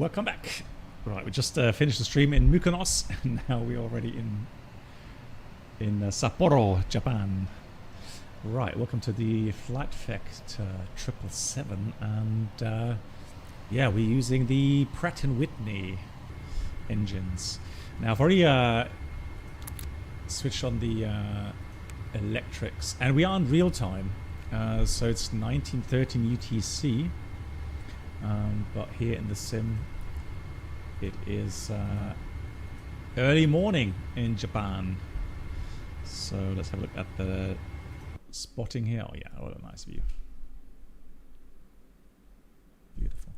welcome back. Right, we just finished the stream in Mykonos, and now we're already in Sapporo, Japan. Right, welcome to the FlightFactor 777, and yeah, we're using the Pratt & Whitney engines. Now, I've already switched on the electrics, and we are in real time, so it's 1913 UTC. But here in the sim, it is early morning in Japan. So let's have a look at the spotting here. Oh yeah, what a nice view. Beautiful.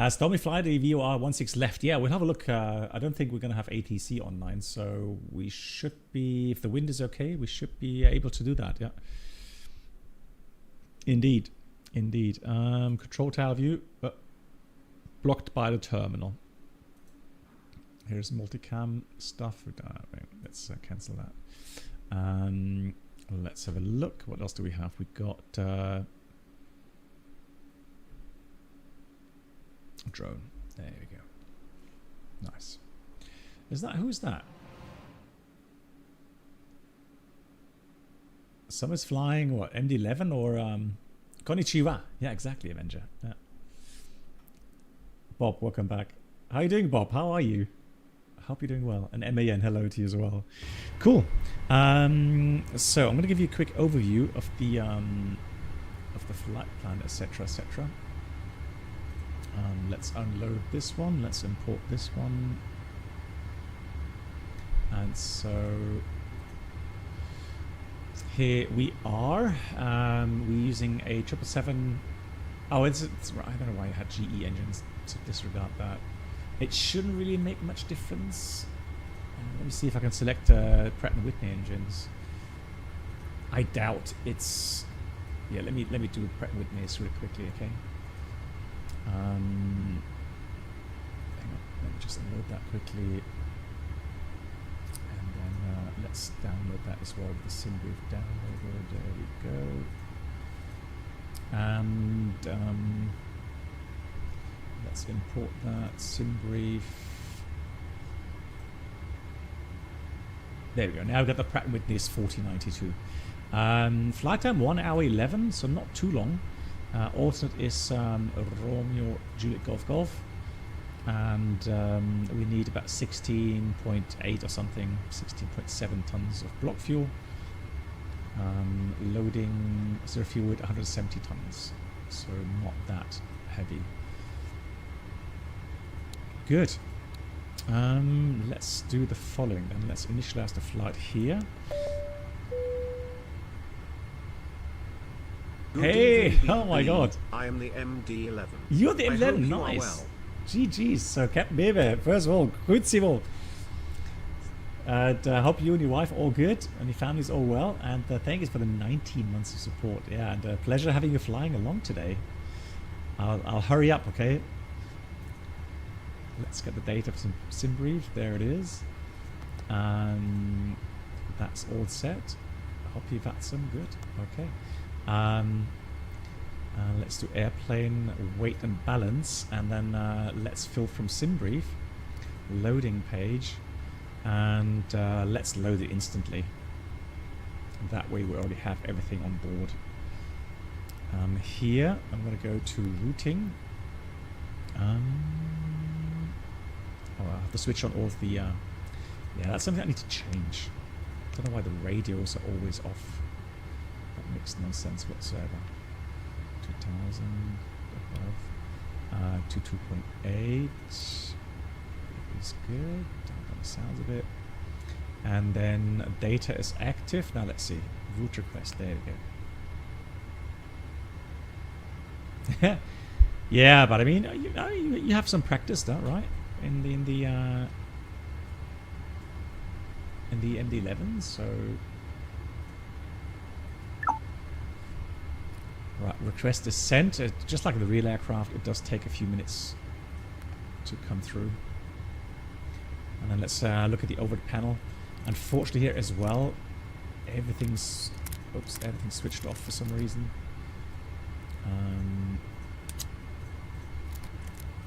Stormy Fly, the VOR 16 left. Yeah, we'll have a look. I don't think we're going to have ATC online, so we should be, if the wind is okay, we should be able to do that. Yeah. Indeed. Indeed. Control tower view, blocked by the terminal. Here's multicam stuff. Let's cancel that. Let's have a look. What else do we have? We got drone. There we go. Nice. Is that, who's that? Someone's flying what, MD-11 or Konnichiwa. Yeah, exactly, Avenger. Yeah. Bob, welcome back. How are you doing, Bob? How are you? I hope you're doing well. And MAN, hello to you as well. Cool. So I'm going to give you a quick overview of the flight plan, etc., etc. Let's unload this one. Let's import this one. And so here we are. We're using a 777. Oh, it's right. I don't know why it had GE engines. So disregard that. It shouldn't really make much difference. Let me see if I can select Pratt & Whitney engines. I doubt it's. Yeah, let me do Pratt & Whitney really quickly, okay? Hang on. Let me just unload that quickly. Let's download that as well with the SimBrief downloader. There we go. And let's import that SimBrief. There we go. Now we've got the Pratt & Whitney's 4092. Flight time 1 hour 11, so not too long. Alternate is Romeo Juliet Golf Golf. And we need about 16.8 or something, 16.7 tons of block fuel. Loading zero fuel at 170 tons, so not that heavy. Good. Let's do the following then. Let's initialize the flight here. Good hey! Evening, oh my God! I am the MD-11. You're the MD-11. Nice. Well. GG's. So Captain Bebe, first of all, grüezi wohl. And I hope you and your wife all good and your family's all well. And thank you for the 19 months of support. Yeah, and pleasure having you flying along today. I'll hurry up, okay? Let's get the data for some SimBrief. There it is. That's all set. Hope you VATSIM. Good. Okay. Let's do airplane weight and balance, and then let's fill from SimBrief. Loading page. And let's load it instantly. That way we already have everything on board. Here I'm going to go to routing. Oh, I have to switch on all of the yeah, that's something I need to change. I don't know why the radios are always off. That makes no sense whatsoever. 2000 above to 2.8 is good. Sounds of it. And then data is active. Now let's see. Route request. There we go. Yeah, but I mean, you have some practice, though, right? In the MD-11. So right, request is sent. Just like the real aircraft, it does take a few minutes to come through. And then let's look at the overhead panel. Unfortunately here as well, everything's switched off for some reason.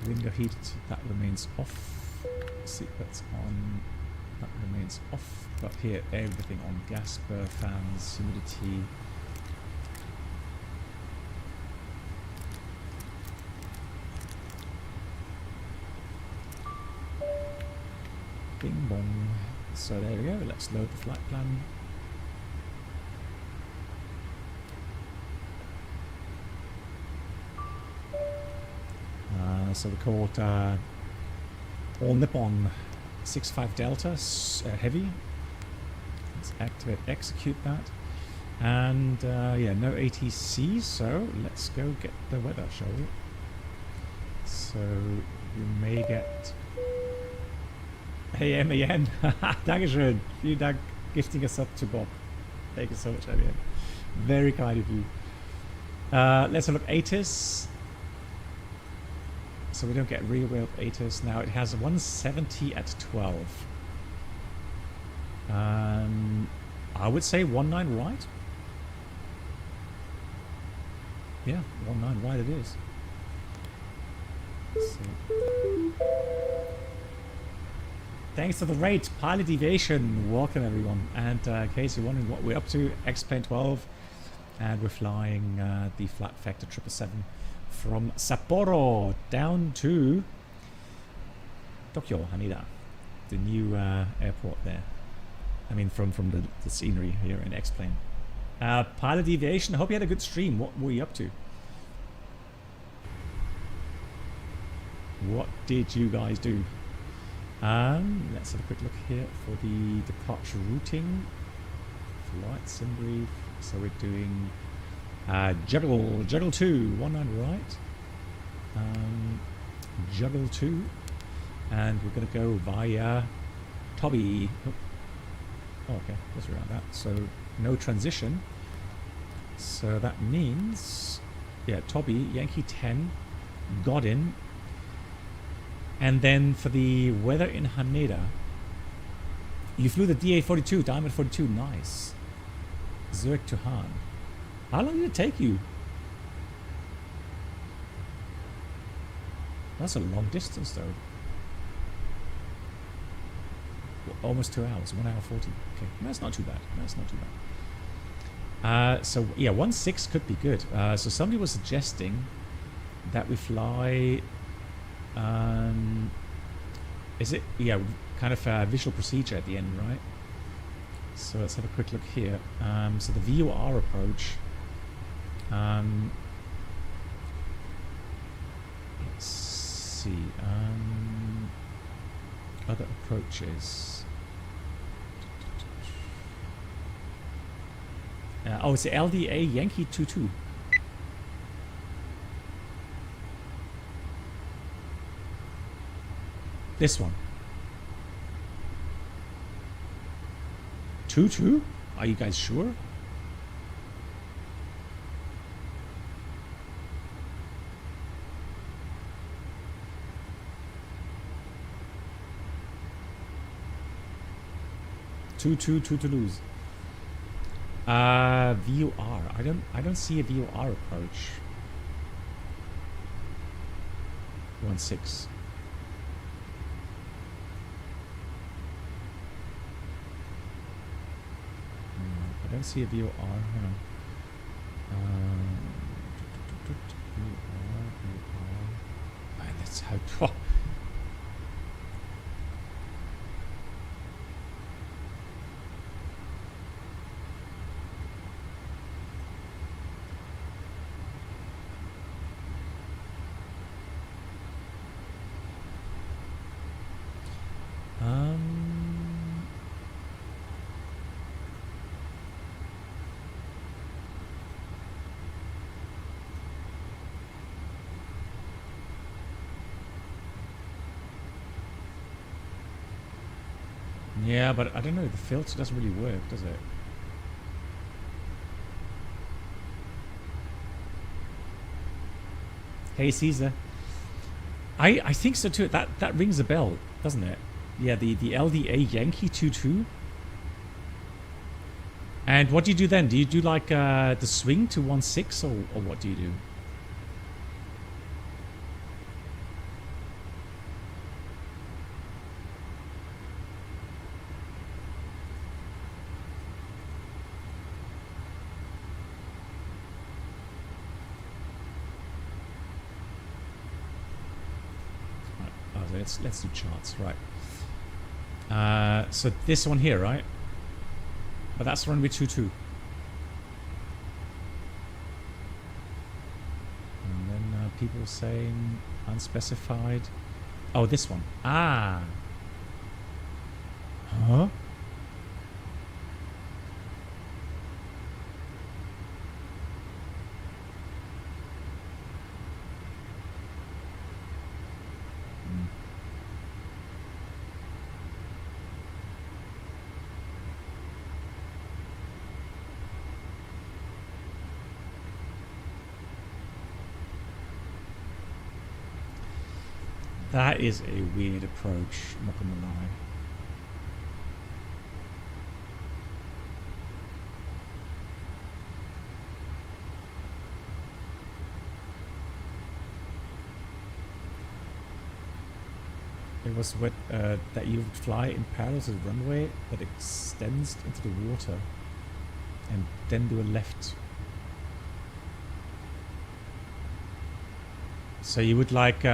Window heat, that remains off. Seatbelts on, that remains off. But here, everything on. Gas, burr, fans, humidity. Bing bong. So there we go. Let's load the flight plan. So we called All Nippon 65 Delta Heavy. Let's activate, execute that. And yeah, no ATC, so let's go get the weather, shall we? So you may get... Hey MAN, Dankeschön. Vielen Dank, gifting a sub to Bob. Thank you so much, MAN. Very kind of you. Let's have a look, ATIS. So we don't get real world ATIS now. It has 170 at 12. I would say 19 right. Yeah, 19 right it is. Let's see. Thanks for the rate, Pilot Deviation. Welcome everyone. And in case you're wondering what we're up to, X-Plane 12, and we're flying the FlightFactor 777 from Sapporo down to Tokyo, Haneda, the new airport there. I mean, from the scenery here in X-Plane. Pilot Deviation, hope you had a good stream. What were you up to? What did you guys do? Let's have a quick look here for the departure routing. Flight sim brief. So we're doing Juggle 2, 19 right. Juggle 2. And we're going to go via Toby. Oh, okay, just around that. So no transition. So that means, yeah, Toby, Yankee 10, got in. And then for the weather in Haneda, you flew the DA42, Diamond 42, nice. Zurich to Han. How long did it take you? That's a long distance though. Well, almost 2 hours, 1 hour 40. Okay, that's not too bad. That's not too bad. So yeah, 1.6 could be good. So somebody was suggesting that we fly. Is it, yeah, kind of a visual procedure at the end, right? So let's have a quick look here. So the VOR approach. Let's see. Other approaches. Oh, it's the LDA Yankee 22. This one. 22? Are you guys sure? Two to lose. VOR. I don't see a VOR approach. 1.6. I don't see a VOR. Hang on. VOR. Man, that's how. Yeah, but I don't know, the filter doesn't really work, does it? Hey Caesar. I think so too. That rings a bell, doesn't it? Yeah, the LDA Yankee 22. And what do you do then? Do you do like the swing to 1.6 or what do you do? Let's do charts, right? So this one here, right? But that's runway 22. And then people saying unspecified. Oh, this one. Ah. Huh? That is a weird approach, not gonna lie. It was what that you would fly in parallel to the runway that extends into the water and then do a left. So you would like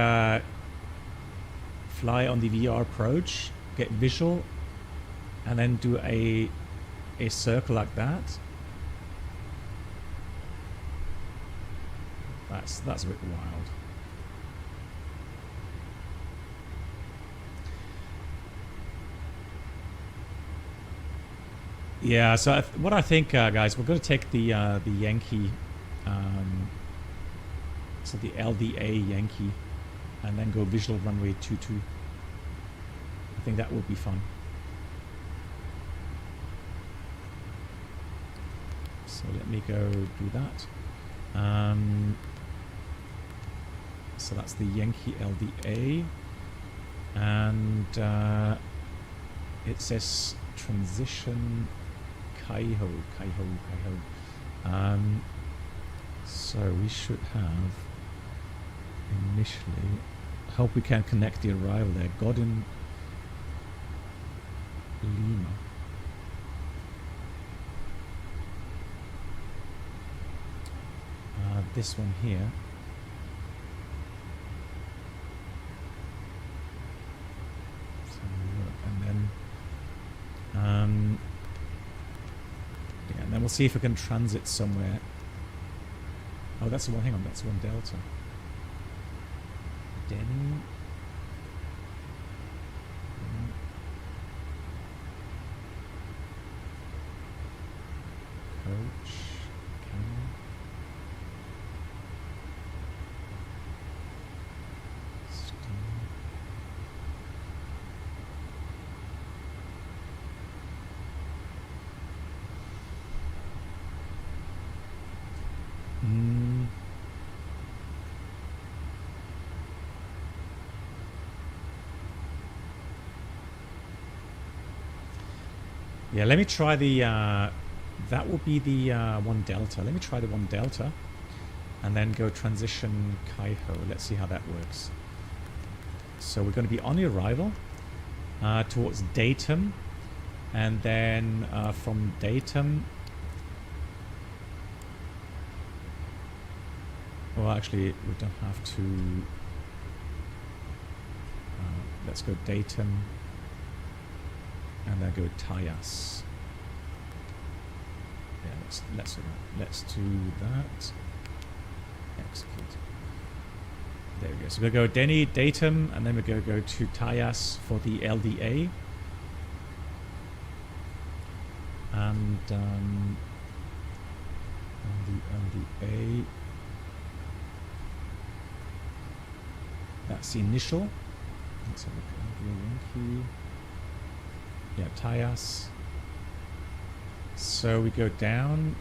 fly on the VR approach, get visual, and then do a circle like that. That's a bit wild. Yeah, so what I think, guys, we're going to take the Yankee, so the LDA Yankee, and then go visual runway 22. I think that will be fun. So let me go do that. So that's the Yankee LDA, and it says transition Kaiho. So we should have initially. Hope we can connect the arrival there. Godin Lima. This one here. So look, and then yeah, and then we'll see if we can transit somewhere. Oh, that's the one. Hang on, that's one Delta. Denny. Coach. Camera. Yeah, let me try the, that will be the one Delta. Let me try the one Delta and then go transition Kaiho. Let's see how that works. So we're going to be on the arrival towards Datum, and then from Datum, well, actually we don't have to, let's go Datum and then go Tayas. Yeah, let's do that. Execute. There we go. So we're going to go Denny, Datum, and then we're going to go to Tayas for the LDA. And on the LDA, that's the initial. Let's have a look at the Yankee. Yeah, Tayas. So we go down.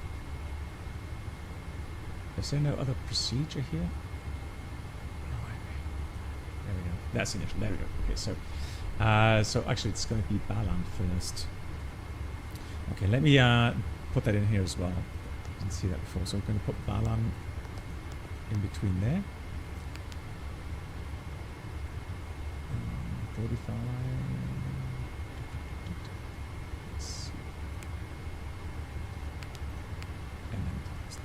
Is there no other procedure here? There we go. That's initial. There we go. Okay, so so actually it's going to be Balan first. Okay, let me put that in here as well. Didn't see that before. So we're going to put Balan in between there. 45. Let's see. And then times that.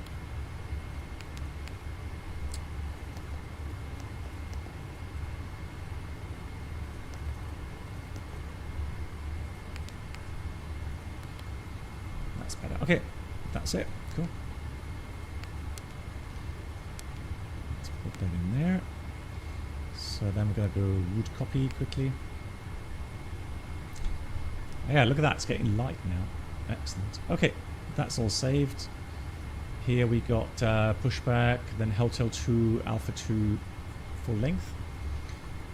better. Okay, that's it. Cool. Let's put that in there. So then we're going to go root copy quickly. Yeah, look at that. It's getting light now. Excellent. Okay, that's all saved. Here we got pushback, then Hotel 2, Alpha 2, full length.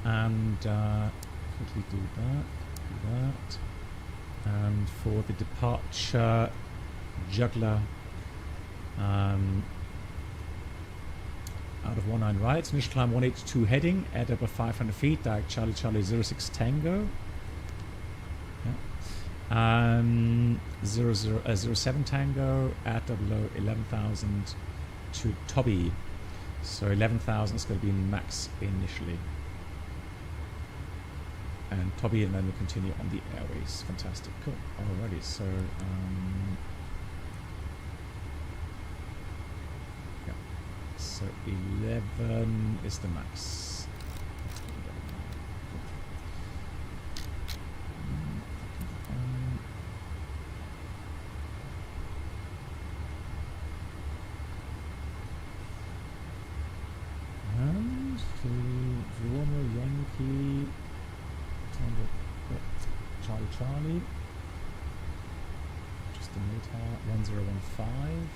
And quickly do that. And for the departure, juggler out of 19 right, initial climb 182 heading at above 500 feet, direct Charlie Charlie 06 Tango. Yeah. 07 Tango at or below 11,000 to Toby. So 11,000 is going to be max initially. And Toby, and then we continue on the airways. Fantastic. Cool. Alrighty, so yeah. So 11 is the max. And to Romeo Yankee Charlie Charlie, just a META 1015.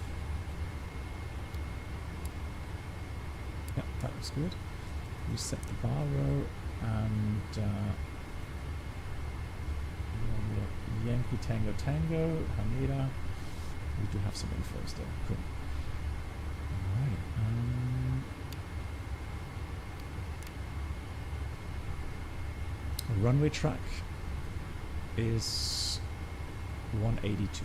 Yep, that looks good. Reset the bar row and Yankee Tango Tango, Haneda. We do have some infos there. Cool. Alright. Runway track is 182.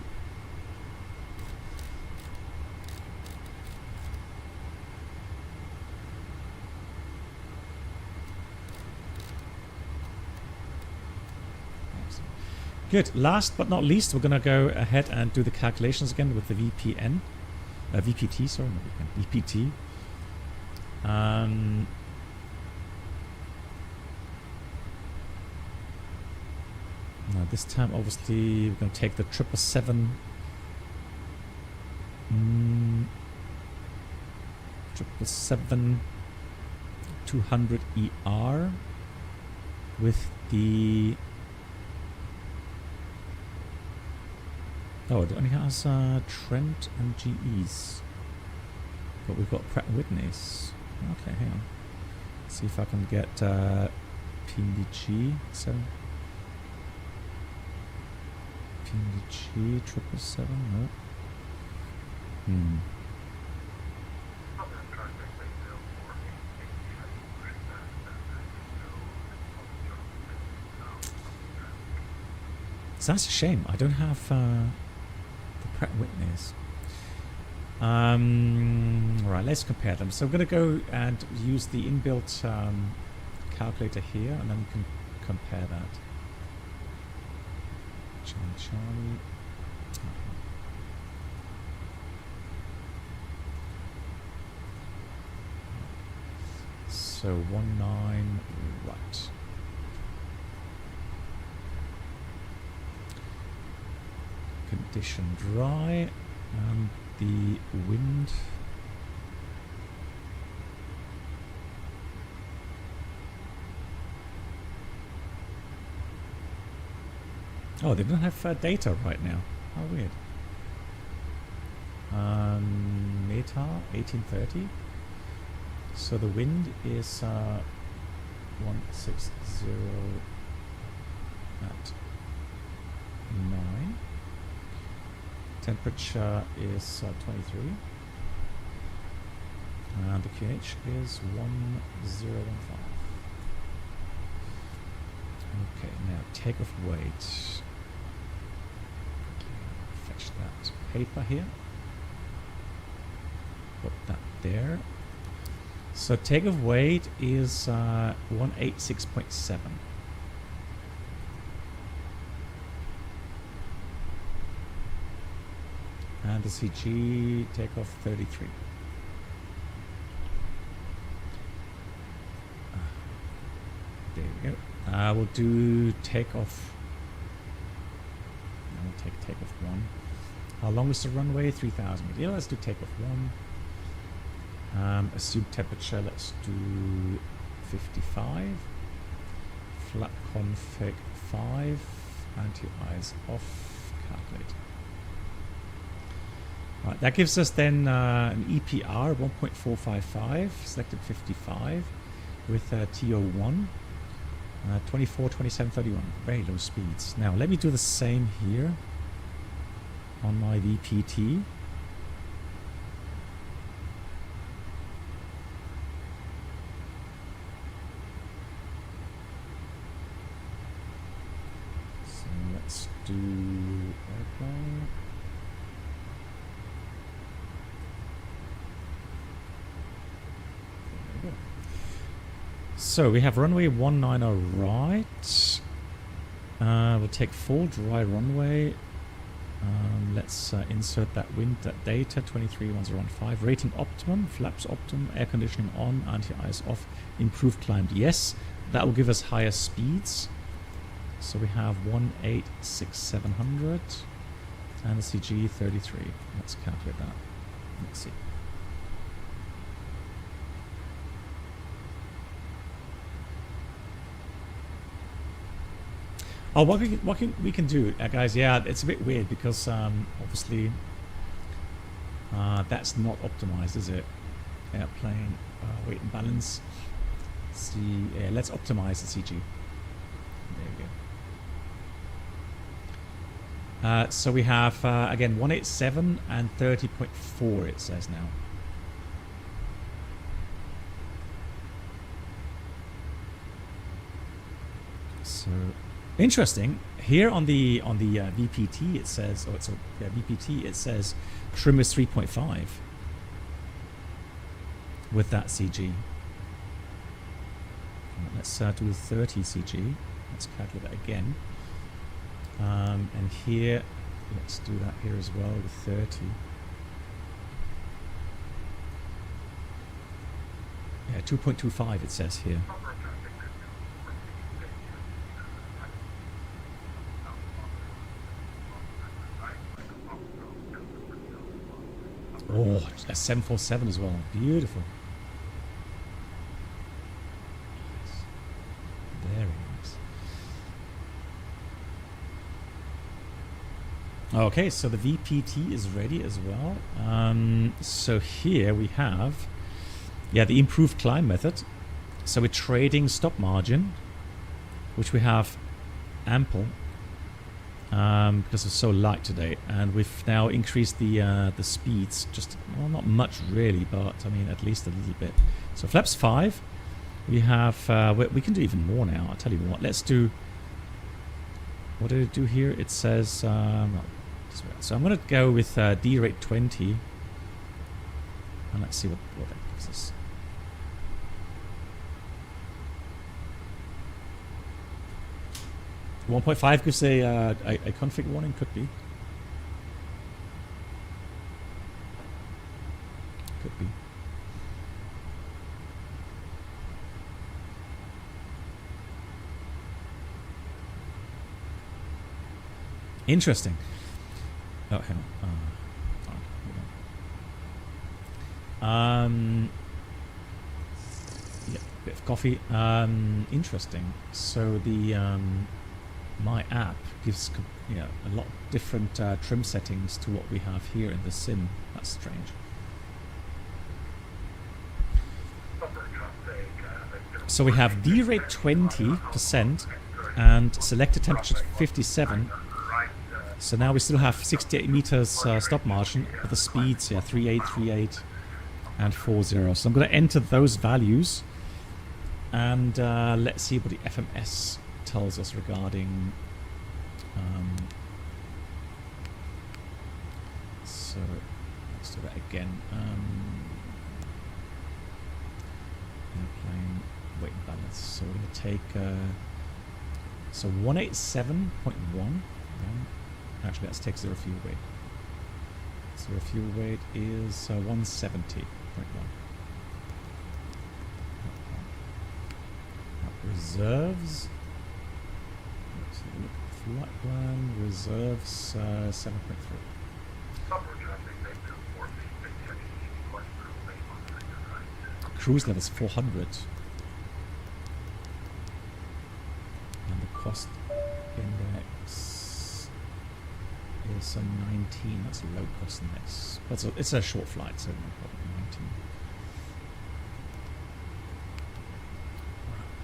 Good. Last but not least, we're going to go ahead and do the calculations again with the VPT, sorry, not VPN, VPT. Now this time, obviously, we're going to take the 777 777-200ER with the... Oh, it only has Trent and GEs. But we've got Pratt & Whitney's. Okay, hang on. Let's see if I can get PNDG. So... PNDG 777, no. So that's a shame. I don't have the Pratt & Whitney's. Right, let's compare them. So we're going to go and use the inbuilt calculator here, and then we can compare that. Charlie. So 19 right. Condition dry and the wind. Oh, they don't have data right now. How weird. META 1830. So the wind is 160 at 9. Temperature is 23. And the QH is 1015. Okay, now takeoff weight. Fetch that paper here. Put that there. So takeoff weight is 186.7. And the CG takeoff 33. There we go. We'll do takeoff. We'll take takeoff 1. How long is the runway? 3,000 meters. Yeah, let's do takeoff 1. Assume temperature, let's do 55. Flap config 5. Anti-eyes off. Calculate. Right, that gives us then an EPR 1.455, selected 55 with TO1, 24, 27, 31, very low speeds. Now let me do the same here on my VPT. So let's do airplane. So we have runway 19 right. We'll take full dry runway. Let's insert that wind, that data, 231015. Rating optimum, flaps optimum, air conditioning on, anti-ice off, improved climbed. Yes, that will give us higher speeds. So we have 186,700 and the CG 33. Let's calculate that. Let's see. Oh, what we can do, guys? Yeah, it's a bit weird because obviously that's not optimized, is it? Airplane weight and balance. See, yeah, let's optimize the CG. There we go. So we have again 187 and 30.4. It says now. So. Interesting. Here on the VPT it says, oh, so yeah, VPT it says trim is 3.5 with that CG. Let's do 30 CG. Let's calculate that again. And here, let's do that here as well with 30. Yeah, 2.25 it says here. Oh, a 747 as well. Beautiful. Nice. Very nice. Okay, so the VPT is ready as well. So here we have, yeah, the improved climb method. So we're trading stop margin, which we have ample. Because it's so light today, and we've now increased the speeds, just, well, not much really, but I mean at least a little bit. So flaps 5, we have we can do even more now. I'll tell you what, let's do, what did it do here? It says no, so I'm going to go with D rate 20, and let's see what that gives us. 1.5 gives a config warning, could be. Could be. Interesting. Oh, hang on. Yeah, bit of coffee. Interesting. So the my app gives, you know, a lot different trim settings to what we have here in the sim. That's strange. So we have D rate 20% and selected temperature 57. So now we still have 68 meters stop margin, but the speeds, yeah, 38, 38, and 40. So I'm going to enter those values, and let's see what the FMS tells us regarding. So let's do that again. Airplane weight and balance. So we're going to take so 187.1. Actually, let's take zero fuel weight. Zero fuel weight is 170.1. Reserves. Let's look at flight plan. Reserves 7.3. cruise level is 400. And the cost index is a 19. That's a low cost index. But it's a short flight, so no problem.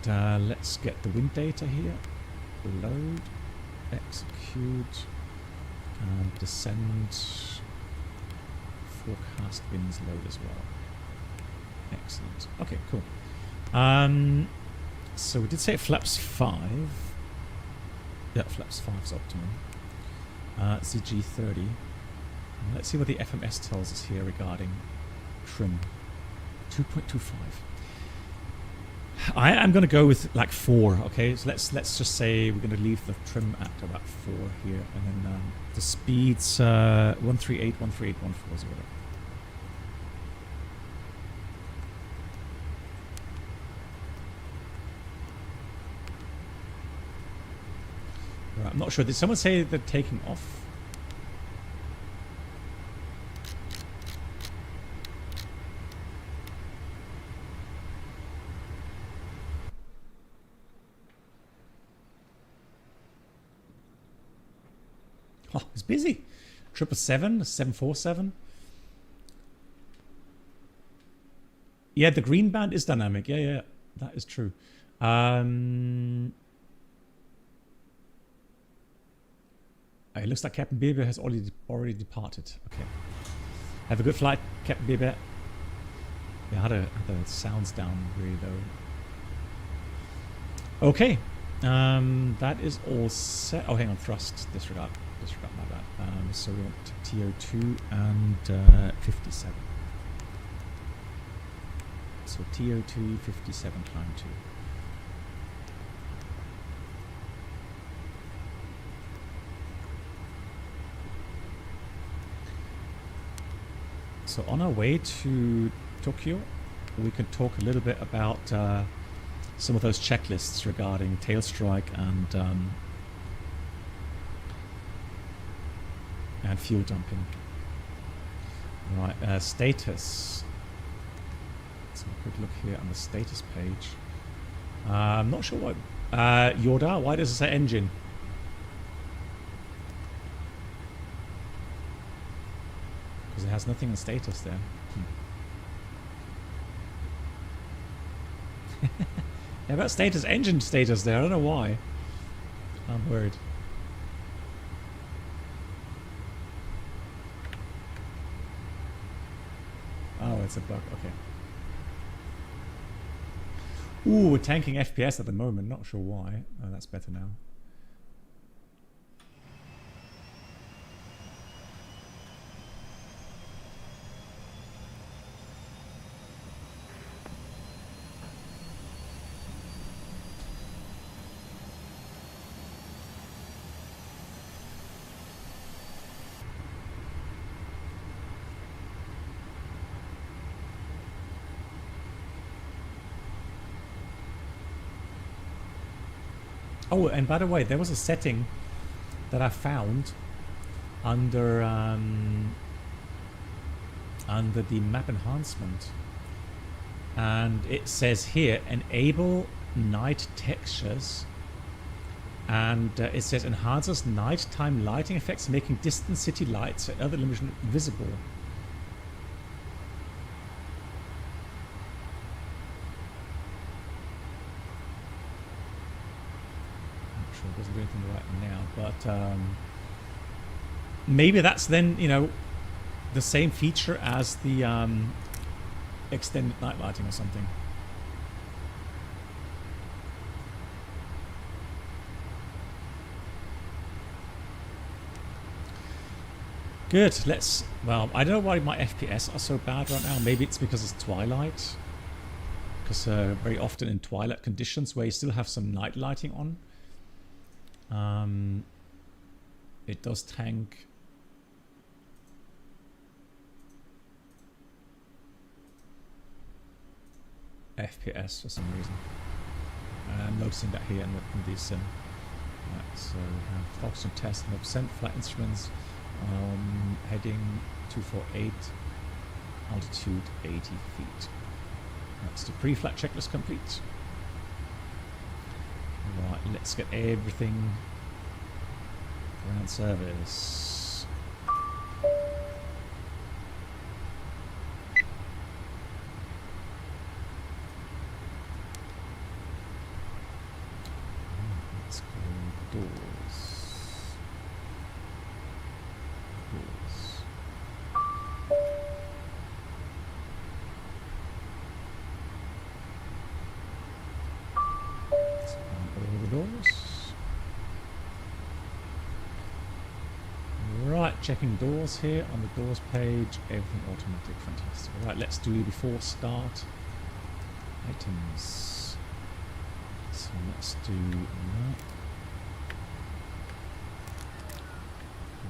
19. Right, let's get the wind data here. Load, execute, and descend. Forecast winds load as well. Excellent. Okay, cool. So we did say flaps 5. Yeah, flaps 5 is optimum. CG30. Let's see what the FMS tells us here regarding trim. 2.25. I am going to go with like 4. Okay, so let's just say we're going to leave the trim at about 4 here, and then the speeds 138, 138, 140. Right, I'm not sure. Did someone say they're taking off? Oh, it's busy. 777, 747. Yeah, the green band is dynamic. Yeah, that is true. It looks like Captain Bieber has already departed. Okay. Have a good flight, Captain Bieber. Yeah, had the sounds down really low. Okay. That is all set. Oh, hang on. Thrust. Disregard my bad. So we want TO2 and 57. So TO2, 57, climb 2. So on our way to Tokyo, we can talk a little bit about some of those checklists regarding tail strike and fuel dumping. Right, status. Let's have a quick look here on the status page. I'm not sure what Yoda. Why does it say engine? Because it has nothing on status there. Yeah, about status, engine status there. I don't know why. I'm worried. Oh, it's a bug. Okay. Ooh, we're tanking FPS at the moment. Not sure why. Oh, that's better now. Oh, and by the way, there was a setting that I found under the map enhancement, and it says here enable night textures, and it says enhances nighttime lighting effects, making distant city lights and other illumination visible. Doesn't do anything right now, but maybe that's then, you know, the same feature as the extended night lighting or something. Good. Well, I don't know why my FPS are so bad right now. Maybe it's because it's twilight, because very often in twilight conditions where you still have some night lighting on, it does tank FPS for some reason. I'm noticing that here in the sim. Right, so we have oxygen test, 100%, flight instruments, heading 248, altitude 80 feet. That's the pre-flight checklist complete. Right, let's get everything ground service. Let's go doors. Right, checking doors here on the doors page. Everything automatic, fantastic. Right, let's do before start items. So let's do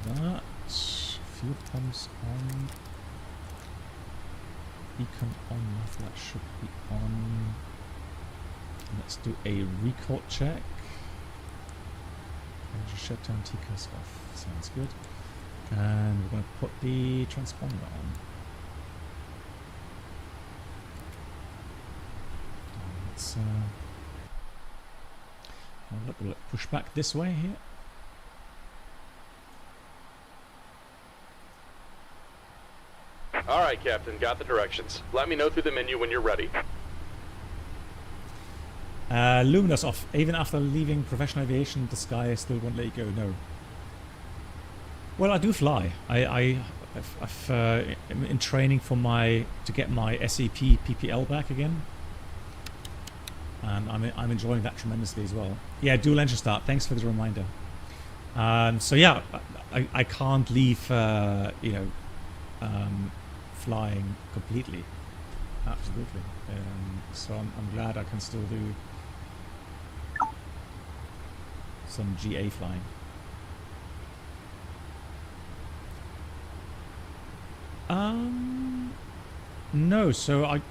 that. Fuel pumps on. Beacon on. That should be on. Let's do a recall check. Shutdown Takeoff off. Sounds good. And we're going to put the transponder on. Let's push back this way here. All right, Captain. Got the directions. Let me know through the menu when you're ready. Luminous off. Even after leaving professional aviation, the sky still won't let you go. No. Well, I do fly. I'm in training for to get my SAP PPL back again, and I'm enjoying that tremendously as well. Yeah, dual engine start. Thanks for the reminder. So yeah, I can't leave flying completely. Absolutely. So I'm glad I can still do some GA flying. No, so I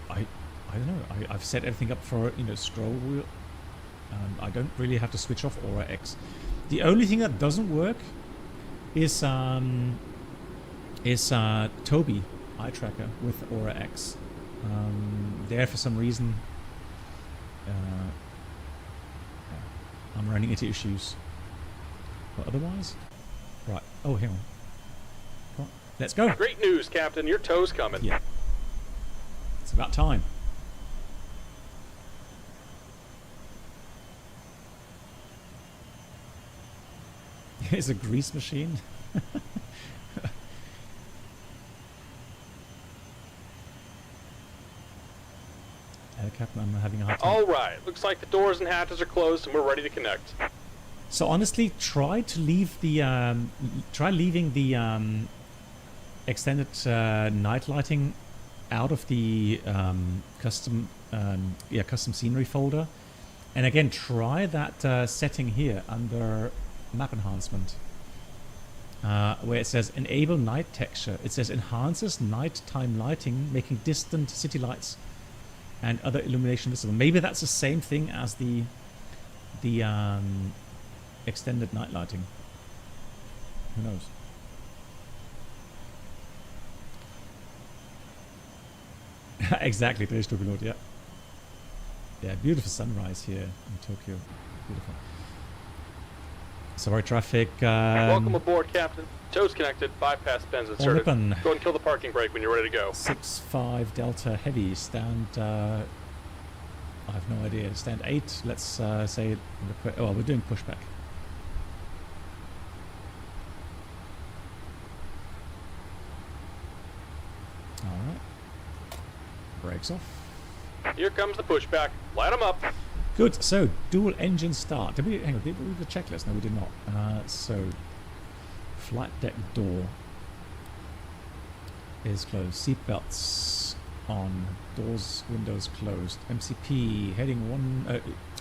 don't know. I've set everything up for scroll wheel. I don't really have to switch off Aura X. The only thing that doesn't work is Toby eye tracker with Aura X. There for some reason I'm running into issues, but otherwise right. Oh, hang on. Come on. Let's go. Great news, Captain. Your tow's coming. Yeah, it's about time. It's a grease machine. Captain, I'm having a hard time. All right. Looks like the doors and hatches are closed and we're ready to connect. So honestly, try leaving the extended night lighting out of the custom scenery folder, and again try that setting here under map enhancement, where it says enable night texture. It says enhances nighttime lighting, making distant city lights and other illumination visible. Maybe that's the same thing as the extended night lighting. Who knows? Exactly, today's Tokyo Lord, yeah. Yeah, beautiful sunrise here in Tokyo. Beautiful. Sorry, traffic. Welcome aboard, Captain. Tow's connected. Bypass bends inserted. Go and kill the parking brake when you're ready to go. 6-5 Delta Heavy. Stand... I have no idea. Stand 8. Let's say... Oh, we're doing pushback. Alright. Brakes off. Here comes the pushback. Light them up. Good. So, dual engine start. Did we do the checklist? No, we did not. So, flight deck door is closed. Seatbelts on. Doors, windows closed. MCP heading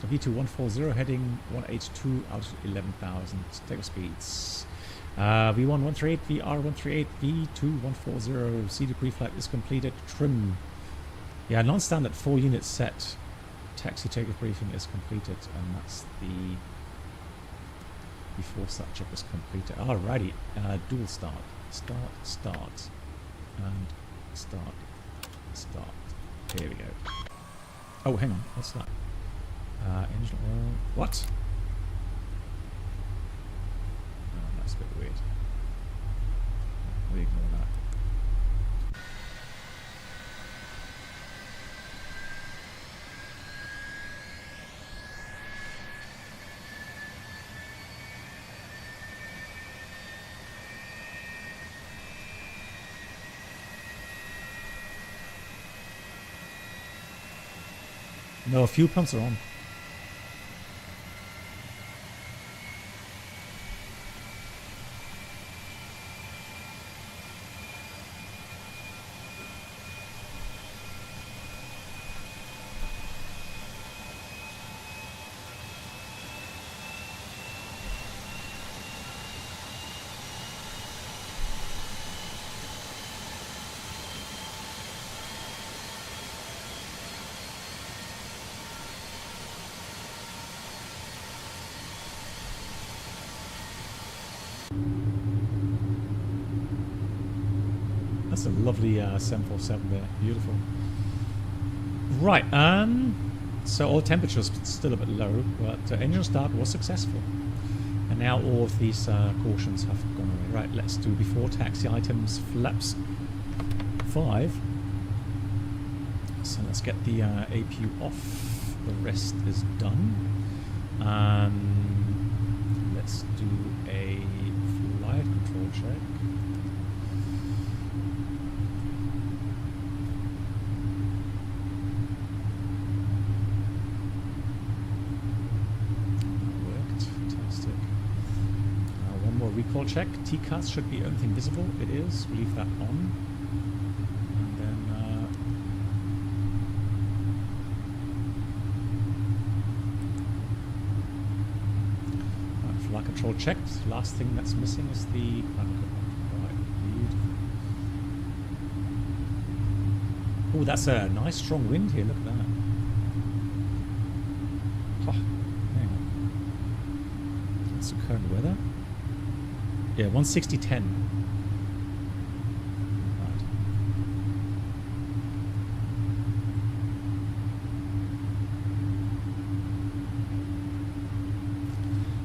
V2140 heading 182 altitude 11,000. Takeoff speeds. V1138 VR138 V2140 CD pre-flight is completed. Trim. Yeah, non-standard 4 unit set. Taxi takeoff briefing is completed, and that's the before start check is completed. Alrighty, dual start, start, and start. Here we go. Oh, hang on. What's that? Engine oil. What? Oh, that's a bit weird. We ignore that. No, fuel pumps are on. That's a lovely 747 there. Beautiful. Right, so all temperatures still a bit low, but engine start was successful. And now all of these cautions have gone away. Right, let's do before taxi items, flaps 5. So let's get the APU off. The rest is done. Let's do a flight control check. Recall check. TCAS should be anything visible. It is. We'll leave that on. And then flight control checked. Last thing that's missing is the ground equipment. Right. Beautiful. Oh, that's a nice strong wind here. Look at that. Oh, hang on. That's the current weather. Yeah, 160.10. Right.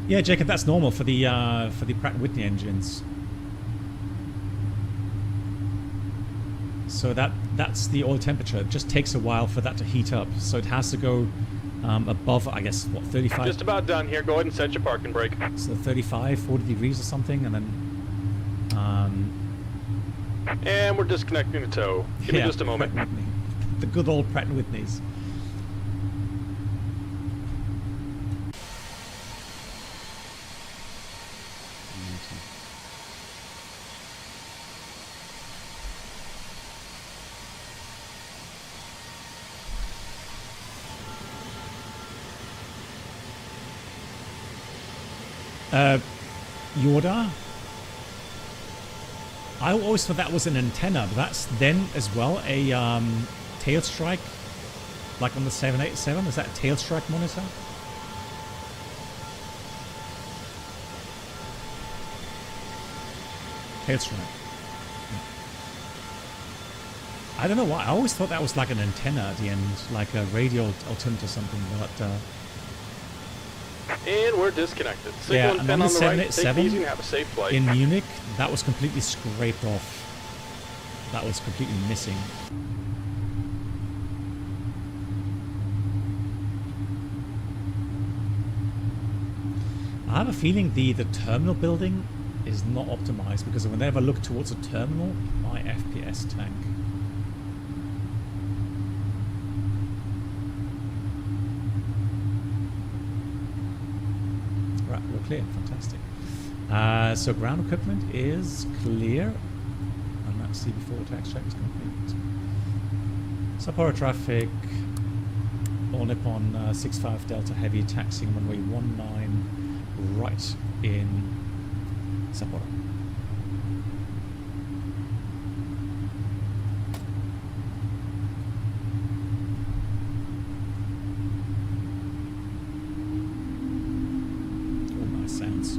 Yeah, Jacob, that's normal for the Pratt & Whitney engines. So that's the oil temperature. It just takes a while for that to heat up. So it has to go above, I guess, what, 35? Just about done here. Go ahead and set your parking brake. So 35, 40 degrees or something, and then... and we're disconnecting the tow. Give me just a moment. The good old Pratt & Whitneys. Yoda? I always thought that was an antenna, but that's then as well a tail strike, like on the 787. Is that a tail strike monitor? Tail strike. I don't know why. I always thought that was like an antenna at the end, like a radio alternative or something, but... and we're disconnected. Signal yeah, and and pin on the on the right. 787 Take it easy and have a safe flight. in Munich, that was completely scraped off. That was completely missing. I have a feeling the terminal building is not optimized, because whenever I look towards a terminal, my FPS tank. Right, we're clear. Fantastic. So ground equipment is clear. And that's the before tax check is complete. Sapporo traffic. All Nippon 65 Delta Heavy taxiing runway 19 right in Sapporo. Oh, nice sounds.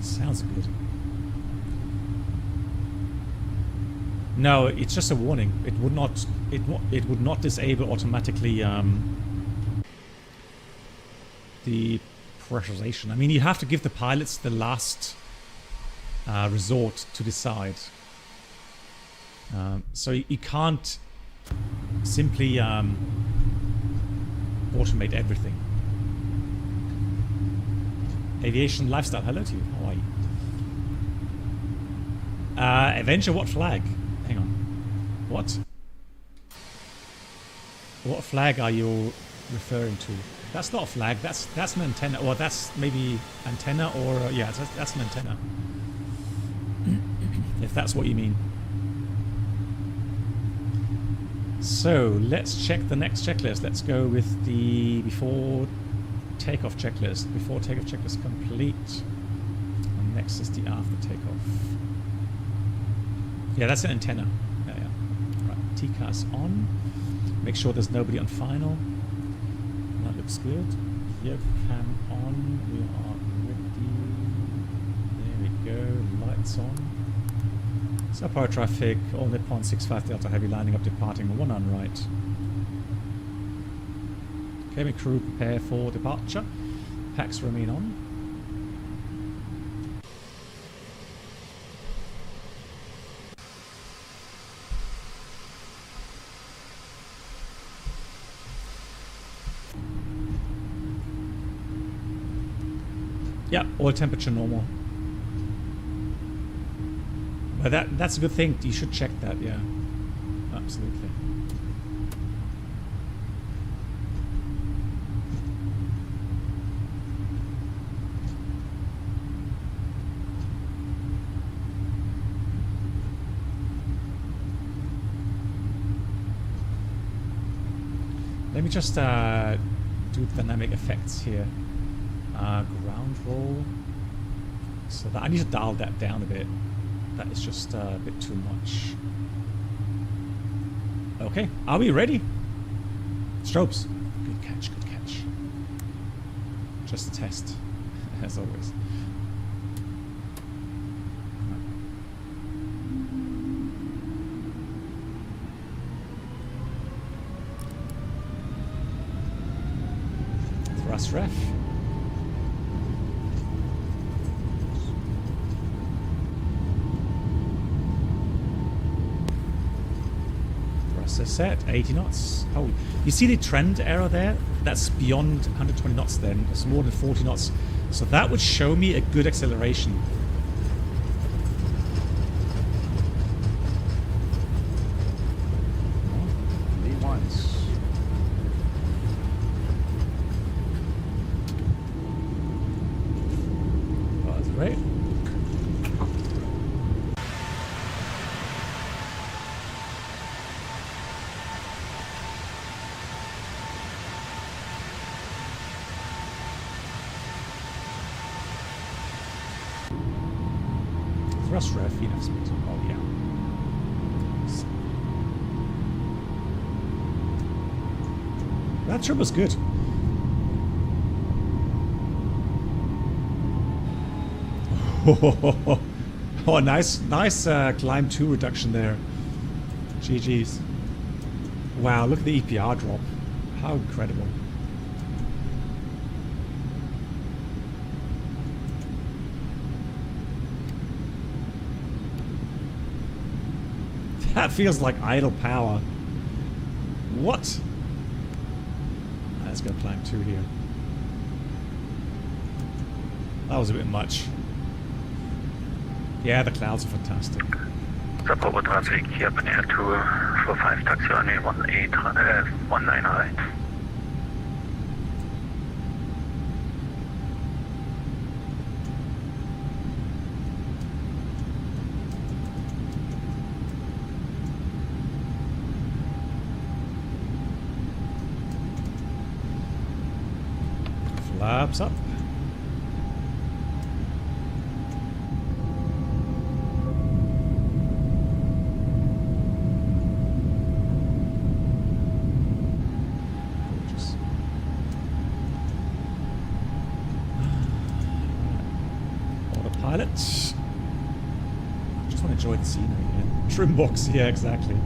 Sounds good. No, it's just a warning. It would not. It would not disable automatically the pressurization. I mean, you have to give the pilots the last resort to decide. So you can't simply automate everything. Aviation lifestyle. Hello to you. How are you? Avenger, what flag? Hang on. What? What flag are you referring to? That's not a flag. That's an antenna. Or that's maybe antenna. Or yeah, that's an antenna. If that's what you mean. So let's check the next checklist. Let's go with the before takeoff checklist. Before takeoff checklist complete. And next is the after takeoff. Yeah, that's an antenna. Yeah. Right, TCAS on. Make sure there's nobody on final. That looks good. Cam on. We are ready. There we go. Lights on. Sapporo traffic. All Nippon 65 Delta Heavy landing up, departing 1 on right. Cabin crew prepare for departure. Packs remain on. Yeah, oil temperature normal. But that's a good thing. You should check that, yeah. Absolutely. Let me just do dynamic effects here. Ground roll. So that I need to dial that down a bit. That is just a bit too much. Okay, are we ready? Strobes. Good catch, good catch. Just a test, as always. Thrust ref. Set 80 knots. Oh, you see the trend error there? That's beyond 120 knots then. It's more than 40 knots. So that would show me a good acceleration. That's right. Thrust ref, FENIX. Oh yeah. That turbo's good. Oh, nice climb 2 reduction there. GG's. Wow, look at the EPR drop. How incredible. That feels like idle power. What? Let's go climb 2 here. That was a bit much. Yeah, the clouds are fantastic. Sapporo traffic here, Air 245 taxi on 19 right. Flaps up. Gorgeous. Pilot. Just want to enjoy the scenery here. Trim box, yeah, exactly.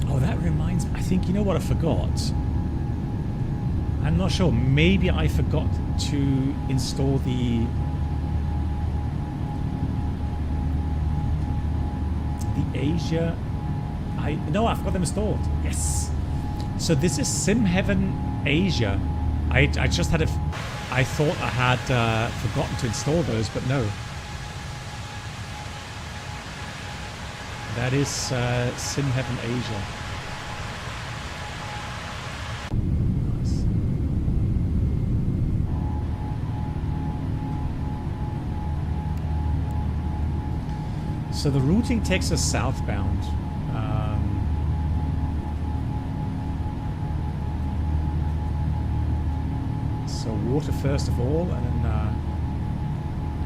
Oh, that reminds me. I think, you know what I forgot? I'm not sure. Maybe I forgot to install the Asia. No, I've got them installed. Yes. So this is Sim Heaven Asia. I just had I thought I had forgotten to install those, but no. That is Sim Heaven Asia. So the routing takes us southbound. So water first of all, and then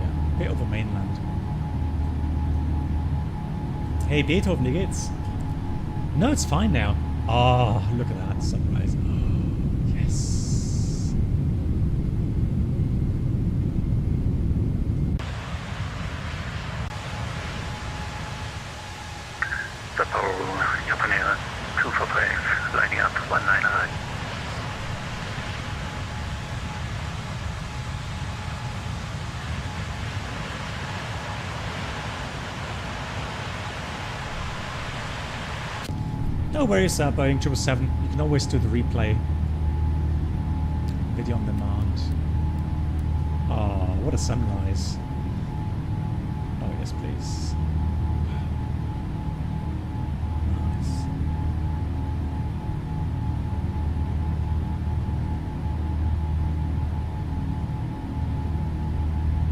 yeah, bit over mainland. Hey Beethoven, wie geht's? No, it's fine now. Oh, look at that sunrise. Oh, yes. Sapporo, Japan Air 245, lining up 199. No worries, Boeing 777. You can always do the replay. Video on demand. Oh, what a sunrise. Oh, yes, please. Nice.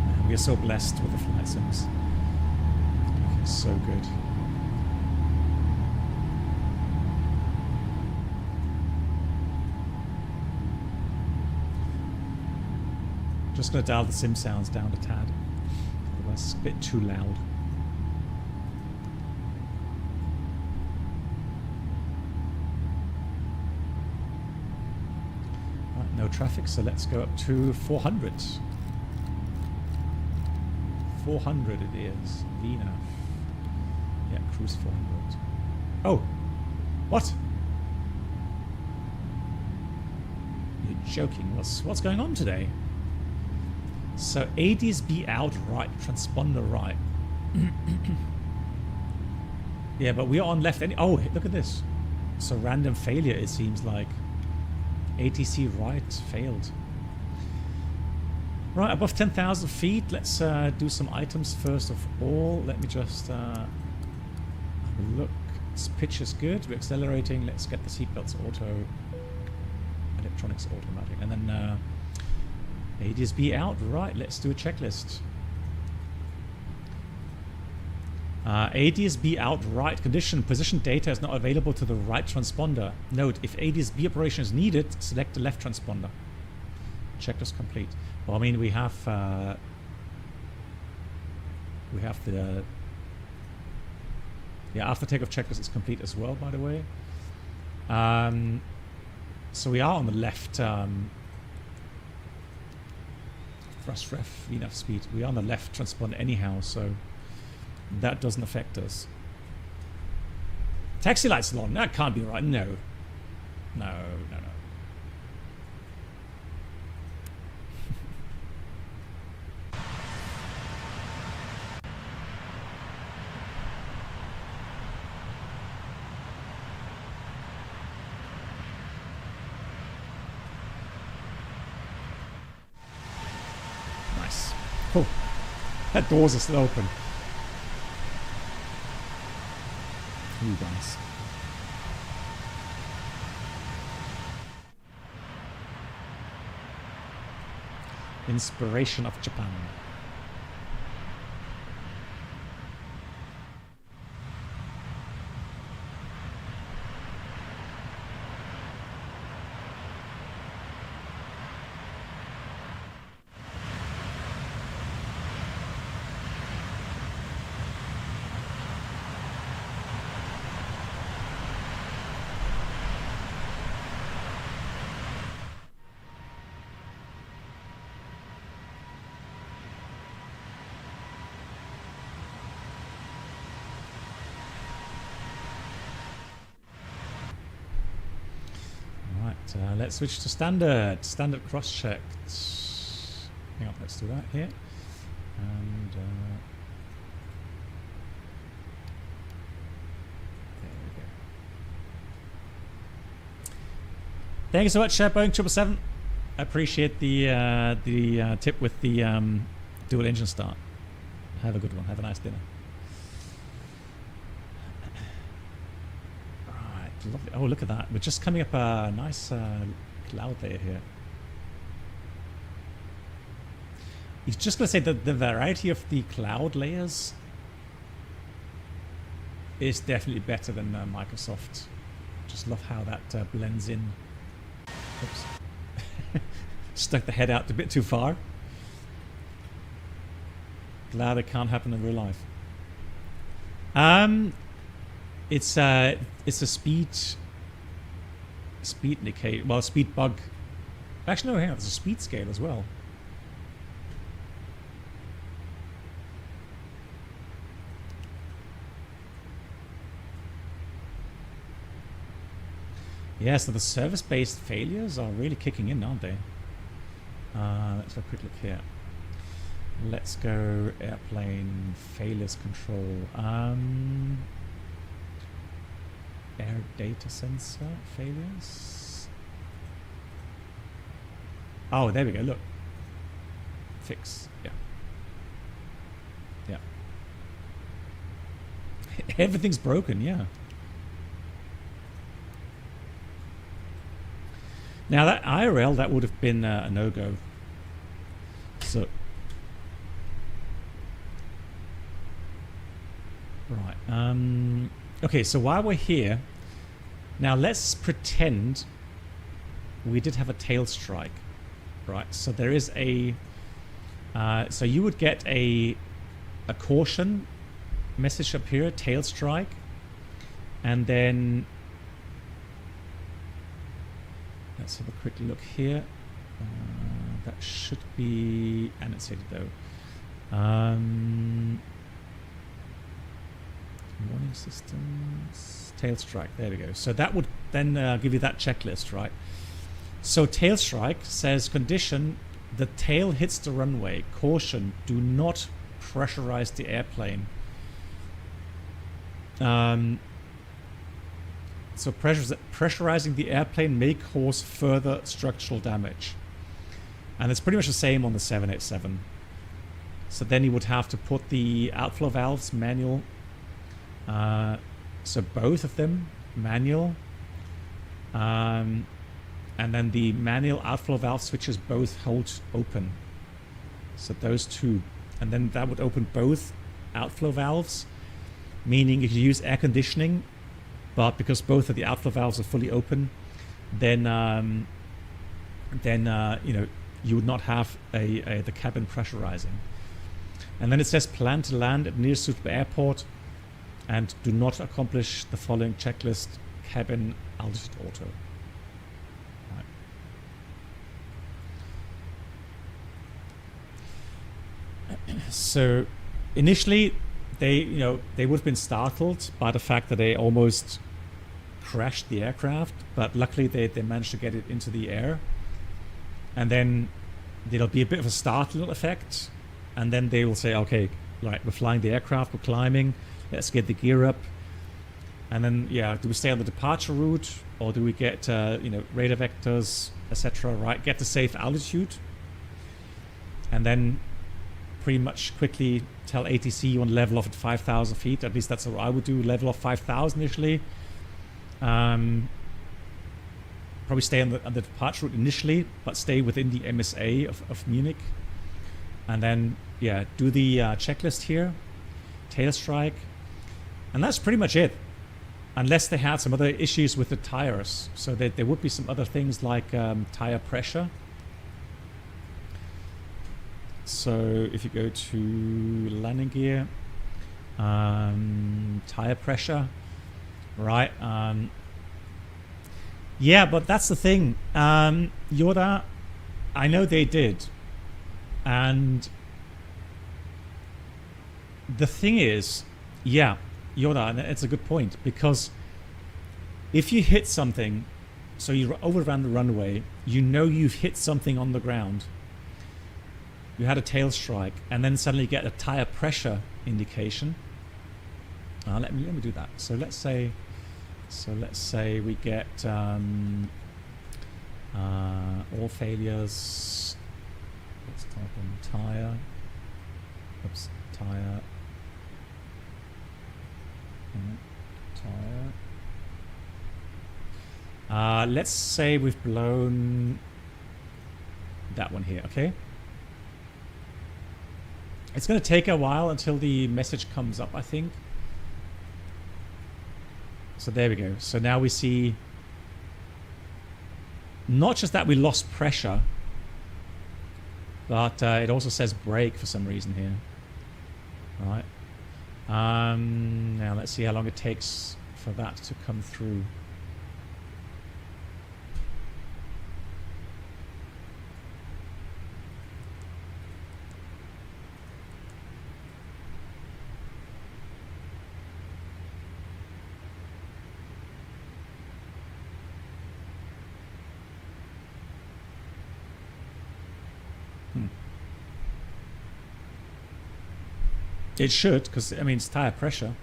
Man, we are so blessed with the flight sims. It's so good. Just going to dial the sim sounds down a tad. Otherwise it's a bit too loud. Right, no traffic, so let's go up to 400. 400 it is. Vina. Yeah, cruise 400. Oh! What? You're joking. What's going on today? So ADS-B out right, transponder right. Yeah, but we are on left. Oh, look at this. So random failure, it seems like. ATC right failed. Right, above 10,000 feet. Let's do some items first of all. Let me just have a look. This pitch is good. We're accelerating. Let's get the seatbelts auto. Electronics automatic. And then ADS-B out, right, let's do a checklist. ADS-B out, right, condition, position data is not available to the right transponder. Note, if ADS-B operation is needed, select the left transponder. Checklist complete. Well, I mean, we have the... Yeah, after takeoff checklist is complete as well, by the way. So we are on the left... Thrust ref, VNAV speed. We're on the left transponder anyhow, so that doesn't affect us. Taxi lights are on. That can't be right. No. No. Oh, that doors are still open. You guys. Inspiration of Japan. let's switch to standard. Standard cross-checked. Hang on, let's do that here. And there we go. Thank you so much, Boeing 777. I appreciate the tip with the dual engine start. Have a good one. Have a nice dinner. Right, lovely. Oh, look at that. We're just coming up a nice cloud layer here. He's just going to say that the variety of the cloud layers is definitely better than Microsoft. Just love how that blends in. Oops. Stuck the head out a bit too far. Glad it can't happen in real life. It's a speed indicate. Well, speed bug. Actually, no, hang on. There's a speed scale as well. Yeah, so the service-based failures are really kicking in, aren't they? Let's have a quick look here. Let's go airplane failures control. Air data sensor failures. Oh, there we go. Look. Fix. Yeah. Yeah. Everything's broken. Yeah. Now that IRL, that would have been a no-go. So, right. Okay, so while we're here, now let's pretend we did have a tail strike, right? So there is a, so you would get a caution message up here, tail strike, and then let's have a quick look here. That should be annotated though. Warning systems, tail strike. There we go. So that would then give you that checklist, right? So tail strike says condition: the tail hits the runway. Caution: do not pressurize the airplane. So pressurizing the airplane may cause further structural damage. And it's pretty much the same on the 787. So then you would have to put the outflow valves manual. So both of them manual. And then the manual outflow valve switches both hold open. So those two. And then that would open both outflow valves. Meaning if you use air conditioning, but because both of the outflow valves are fully open, then you know, you would not have the cabin pressurizing. And then it says plan to land at nearest suitable airport and do not accomplish the following checklist: cabin altitude auto. Right. So initially they would have been startled by the fact that they almost crashed the aircraft, but luckily they managed to get it into the air. And then there'll be a bit of a startle effect, and then they will say, okay, right, we're flying the aircraft, we're climbing, let's get the gear up. And then, yeah, do we stay on the departure route, or do we get radar vectors, etc., right? Get to safe altitude, and then pretty much quickly tell ATC you want to level off at 5,000 feet. At least that's what I would do, level off 5,000 initially. Probably stay on the departure route initially, but stay within the MSA of Munich. And then, yeah, do the checklist here, tail strike. And that's pretty much it. Unless they had some other issues with the tires. So there would be some other things like tire pressure. So if you go to landing gear, tire pressure, right? Yeah, but that's the thing. Yoda, I know they did. And the thing is, yeah, Yoda, and it's a good point, because if you hit something so you overran the runway, you know you've hit something on the ground, you had a tail strike, and then suddenly you get a tire pressure indication. Let me do that. So let's say we get all failures. Let's type in tire. Oops, tire. Tire. Let's say we've blown that one here. Okay. It's going to take a while until the message comes up, I think. So there we go. So now we see not just that we lost pressure, but it also says brake for some reason here. All right. Now let's see how long it takes for that to come through. It should, because I mean it's tire pressure.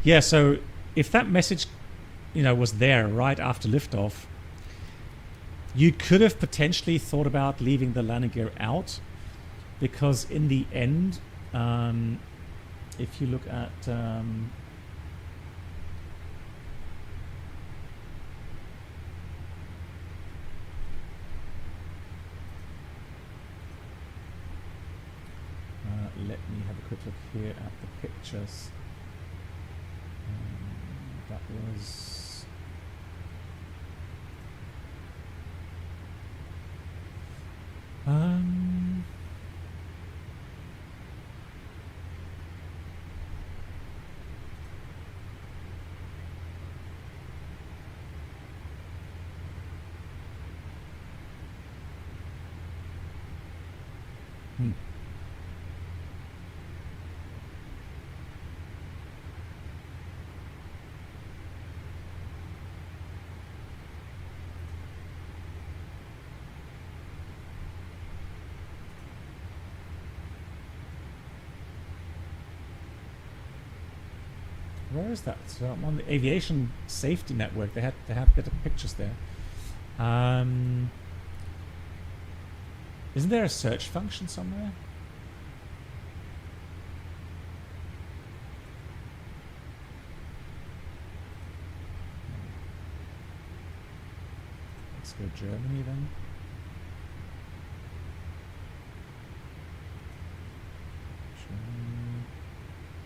Yeah, so if that message, was there right after liftoff, you could have potentially thought about leaving the landing gear out, because in the end, if you look at let me have a quick look here at the pictures. That was where is that? So I'm on the aviation safety network. They have better pictures there. Isn't there a search function somewhere? Let's go Germany then.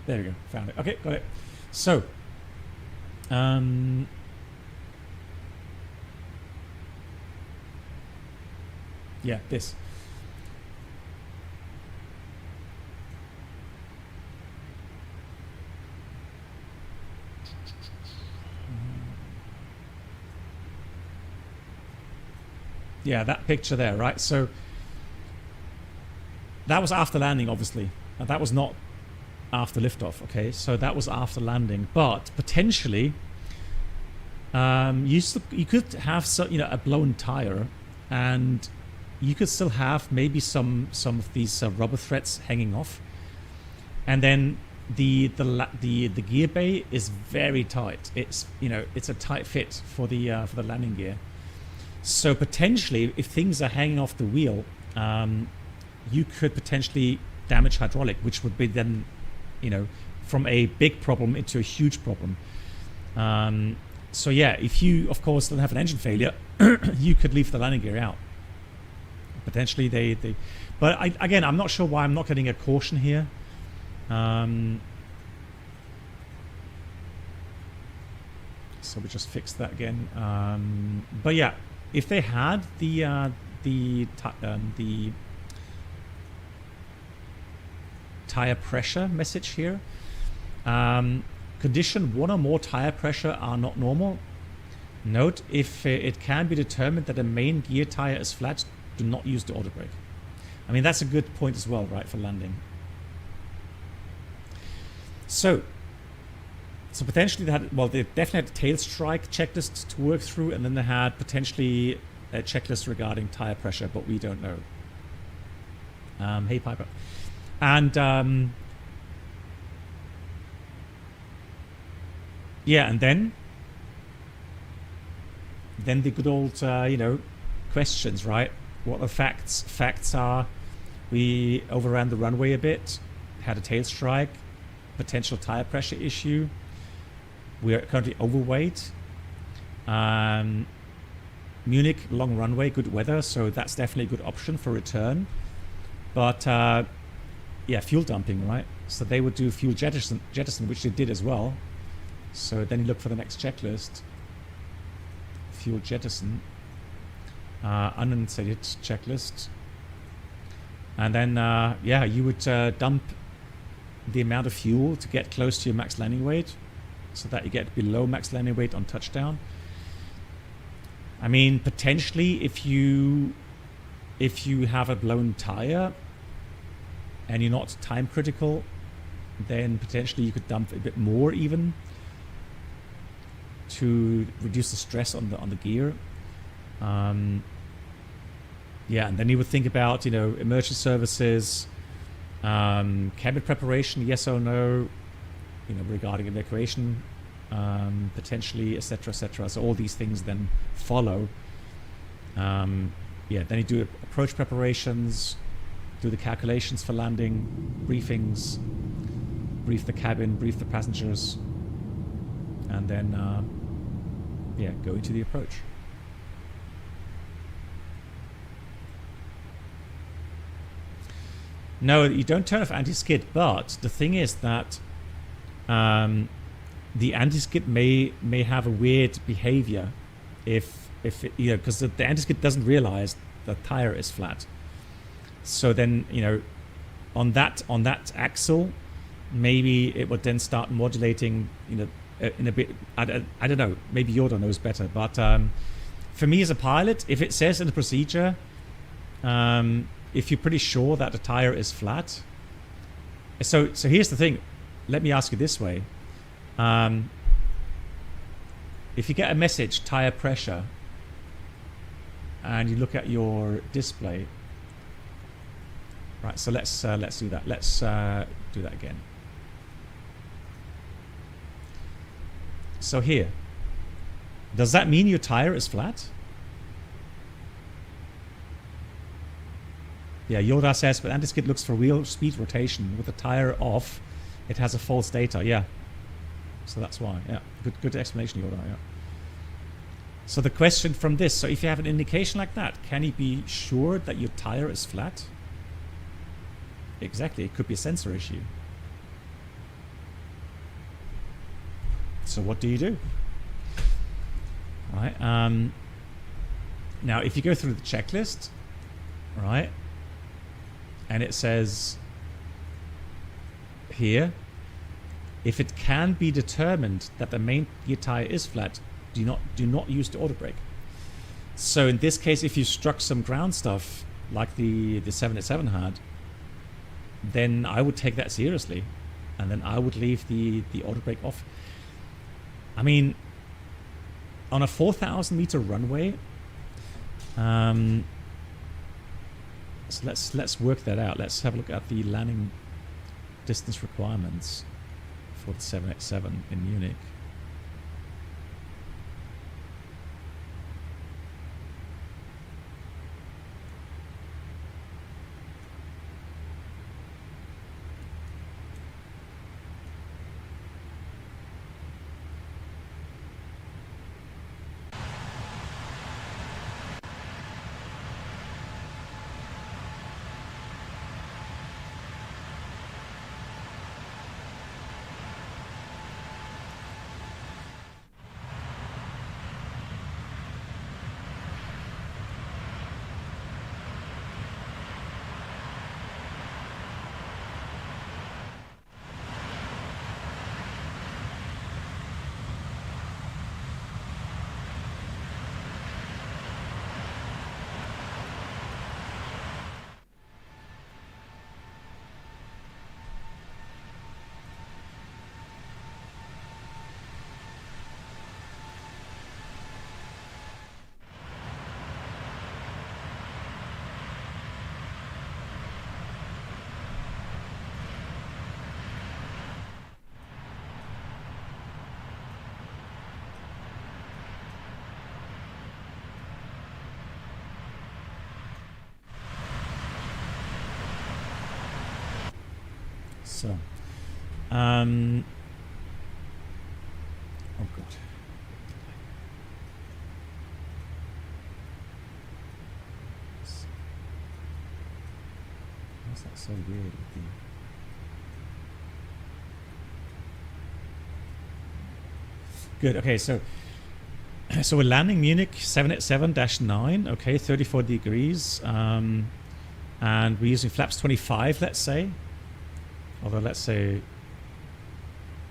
There we go. Found it. Okay, got it. So, yeah, this. Yeah, that picture there, right? So that was after landing, obviously. That was not after liftoff, okay? So that was after landing, but potentially you could have a blown tire, and you could still have maybe some of these rubber threads hanging off, and then the gear bay is very tight. It's it's a tight fit for the landing gear. So potentially, if things are hanging off the wheel, you could potentially damage hydraulic, which would be then from a big problem into a huge problem. So yeah, if you of course don't have an engine failure, you could leave the landing gear out. Potentially they but again, I'm not sure why I'm not getting a caution here. So we just fixed that again. But yeah, if they had the tire pressure message here, condition 1 or more tire pressure are not normal. Note, if it can be determined that the main gear tire is flat, do not use the auto brake. I mean, that's a good point as well, right, for landing. So So potentially they had, well, they definitely had a tail strike checklist to work through, and then they had potentially a checklist regarding tire pressure, but we don't know. Hey, Piper. And yeah, and then the good old, you know, questions, right? What the facts? Facts are, we overran the runway a bit, had a tail strike, potential tire pressure issue. We are currently overweight. Munich, long runway, good weather, so that's definitely a good option for return. But yeah, fuel dumping, right? So they would do fuel jettison, which they did as well. So then you look for the next checklist. Fuel jettison. Uninstated checklist. And then, yeah, you would dump the amount of fuel to get close to your max landing weight, so that you get below max landing weight on touchdown. I mean, potentially, if you have a blown tire and you're not time critical, then potentially you could dump a bit more even to reduce the stress on the gear. Yeah, and then you would think about, you know, emergency services, cabin preparation, yes or no, you know, regarding evacuation, potentially, etc., etc. So all these things then follow. Yeah, then you do approach preparations, do the calculations for landing, briefings, brief the cabin, brief the passengers, and then, yeah, go into the approach. No, you don't turn off anti-skid, but the thing is that the anti-skid may have a weird behavior if it, you know, because the anti-skid doesn't realize the tire is flat. So then, you know, on that axle, maybe it would then start modulating, you know, in a bit. I don't know. Maybe Yoda knows better, but for me as a pilot, if it says in the procedure, if you're pretty sure that the tire is flat. So here's the thing. Let me ask you this way. If you get a message, tire pressure, and you look at your display. Right, so let's do that. Let's do that again. So here. Does that mean your tire is flat? Yeah, Yoda says, but anti-skid looks for wheel speed rotation. With the tire off, it has a false data. Yeah. So that's why. Yeah. Good explanation, Yoda. Yeah. So the question from this, so if you have an indication like that, can you be sure that your tire is flat? Exactly. It could be a sensor issue. So what do you do? Right. Now, if you go through the checklist, right, and it says here, if it can be determined that the main gear tire is flat, do not use the auto brake. So in this case, if you struck some ground stuff like the 787 had, then I would take that seriously, and then I would leave the auto brake off. I mean, on a 4,000 meter runway, so let's work that out. Let's have a look at the landing distance requirements for the 787 in Munich. So, oh god. Why's that so weird with the... Good. Okay, so we're landing Munich 787-9. Okay, 34 degrees, and we're using flaps 25. Let's say, although let's say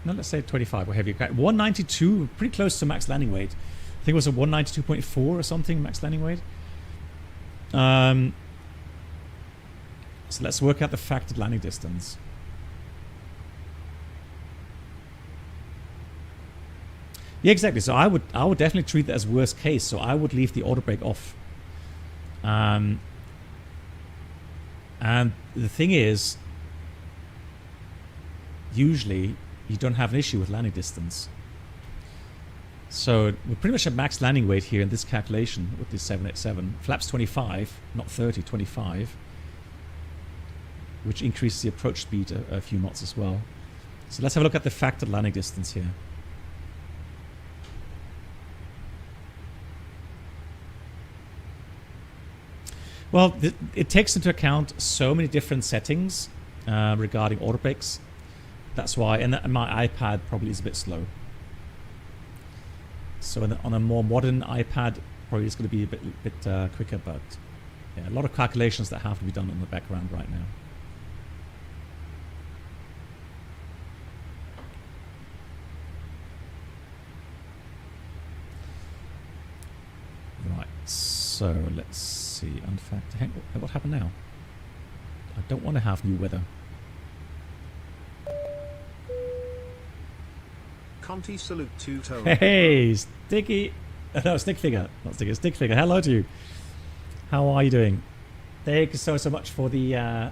25. We're heavy. 192, pretty close to max landing weight. I think it was a 192.4 or something max landing weight. So let's work out the factored landing distance. Yeah, exactly. So I would definitely treat that as worst case. So I would leave the auto brake off. And the thing is, usually you don't have an issue with landing distance. So we're pretty much at max landing weight here in this calculation with this 787. Flaps 25, not 30, 25, which increases the approach speed a few knots as well. So let's have a look at the factored landing distance here. Well, it takes into account so many different settings regarding auto brakes. That's why, and my iPad probably is a bit slow. So on a more modern iPad, probably it's going to be a bit quicker, but yeah, a lot of calculations that have to be done in the background right now. Right, so let's see. Unfactor. What happened now? I don't want to have new weather. Conti salute to Tone. Hey, Sticky. No, Stick Figure. Not Sticky, Stick Figure. Hello to you. How are you doing? Thank you so much for the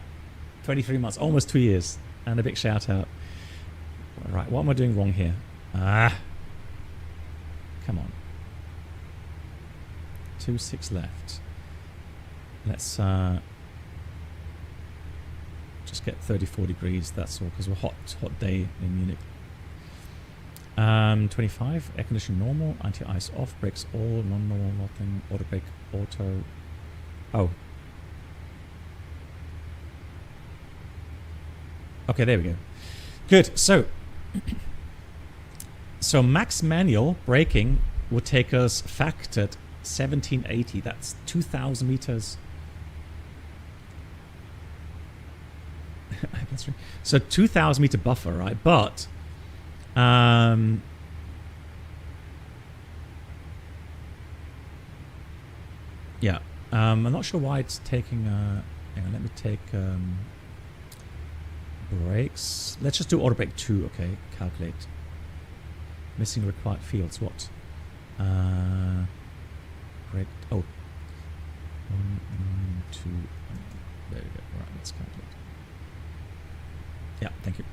23 months, almost 2 years. And a big shout out. Right, what am I doing wrong here? Come on. 2.6 left. Let's just get 34 degrees, that's all, because we're hot day in Munich. 25, air conditioning normal, anti-ice off, brakes all, non-normal, nothing, auto brake, auto. Oh. Okay, there we go. Good, so max manual braking would take us factored 1780, that's 2,000 meters. That's right. So 2,000 meter buffer, right? But yeah, I'm not sure why it's taking. Hang on, let me take brakes. Let's just do auto brake 2. Okay, calculate. Missing required fields. What? Brake. Oh. 192. There we go. Right, let's calculate. Yeah, thank you.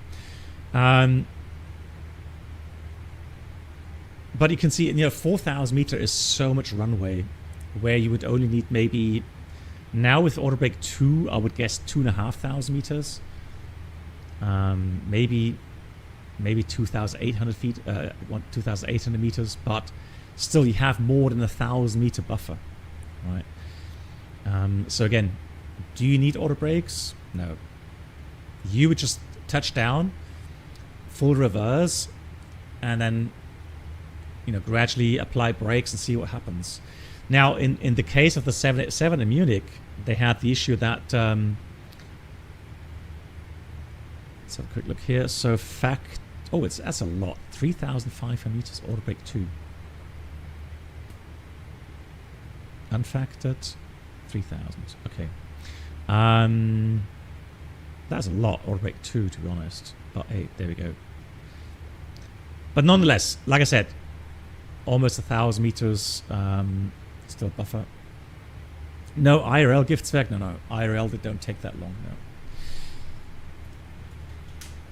But you can see, 4,000 meter is so much runway, where you would only need maybe, now with auto brake 2, I would guess 2,500 meters. Maybe 2,800 feet, 2,800 meters, but still you have more than 1,000 meter buffer, right? So again, do you need auto brakes? No. You would just touch down, full reverse, and then gradually apply brakes and see what happens. Now, in the case of the 787 in Munich, they had the issue that let's have a quick look here. So that's a lot. 3,500 meters auto brake 2. Unfactored 3,000. Okay. That's a lot, auto brake 2, to be honest. But hey, there we go. But nonetheless, like I said, almost 1,000 meters still buffer. No IRL Giftswerk. No. IRL, they don't take that long. No.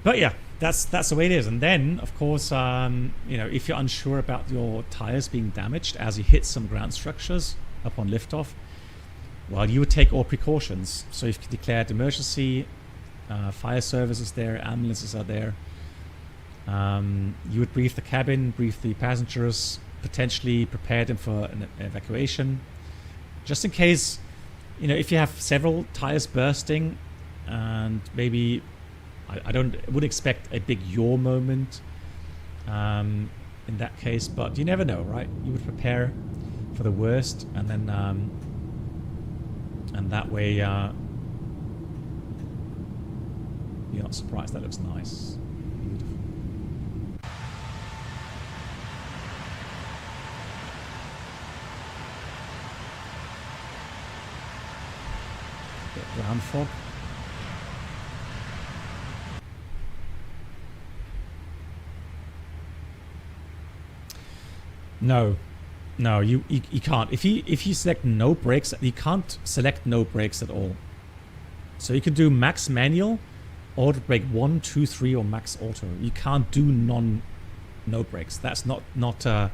But yeah, that's the way it is. And then, of course, if you're unsure about your tires being damaged as you hit some ground structures upon liftoff, well, you would take all precautions. So if you declared emergency, Fire service is there, ambulances are there. You would brief the cabin, brief the passengers, potentially prepare them for an evacuation. Just in case, you know, if you have several tires bursting, and maybe I would expect a big yaw moment in that case, but you never know, right? You would prepare for the worst, and then and that way you're not surprised. That looks nice. Beautiful. Bit of ground fog. No, you can't. If you select no brakes, you can't select no brakes at all. So you can do max manual, auto brake 1, 2, 3, or max auto. You can't do no brakes. That's not a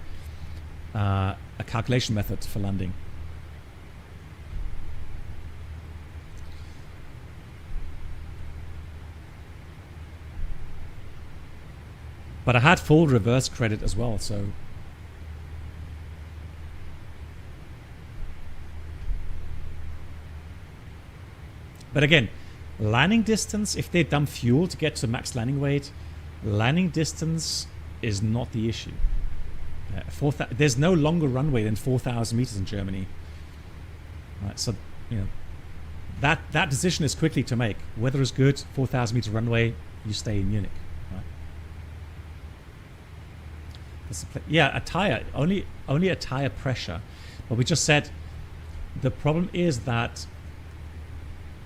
calculation method for landing. But I had full reverse credit as well, so. But again, landing distance, if they dump fuel to get to max landing weight, landing distance is not the issue. There's no longer runway than 4,000 meters in Germany. Right, so, you know, that decision is quickly to make. Weather is good, 4,000 meter runway, you stay in Munich. Yeah, a tire, only a tire pressure. But we just said the problem is that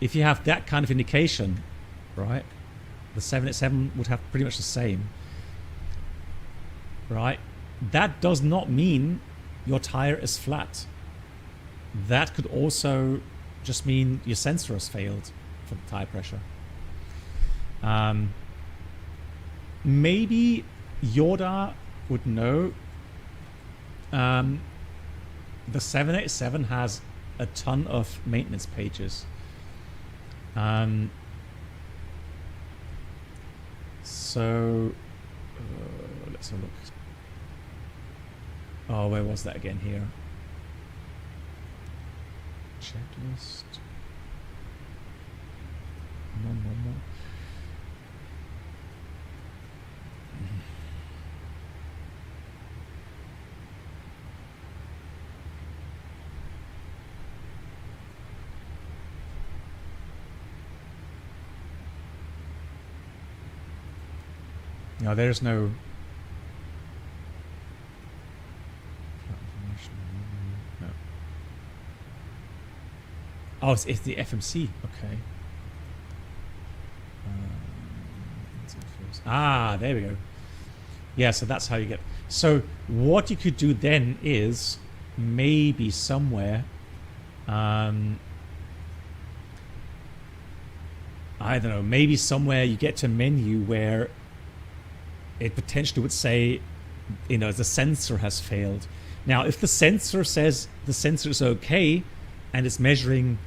if you have that kind of indication, right, the 787 would have pretty much the same, right? That does not mean your tire is flat. That could also just mean your sensor has failed for the tire pressure. Maybe Yoda would know. The 787 has a ton of maintenance pages. So let's have a look. Oh, where was that again? Here. Checklist. No. No, there's no. No. Oh, it's the FMC. Okay. There we go. Yeah, so that's how you get. So what you could do then is maybe somewhere. I don't know. Maybe somewhere you get to a menu where it potentially would say, you know, the sensor has failed. Now, if the sensor says the sensor is okay and it's measuring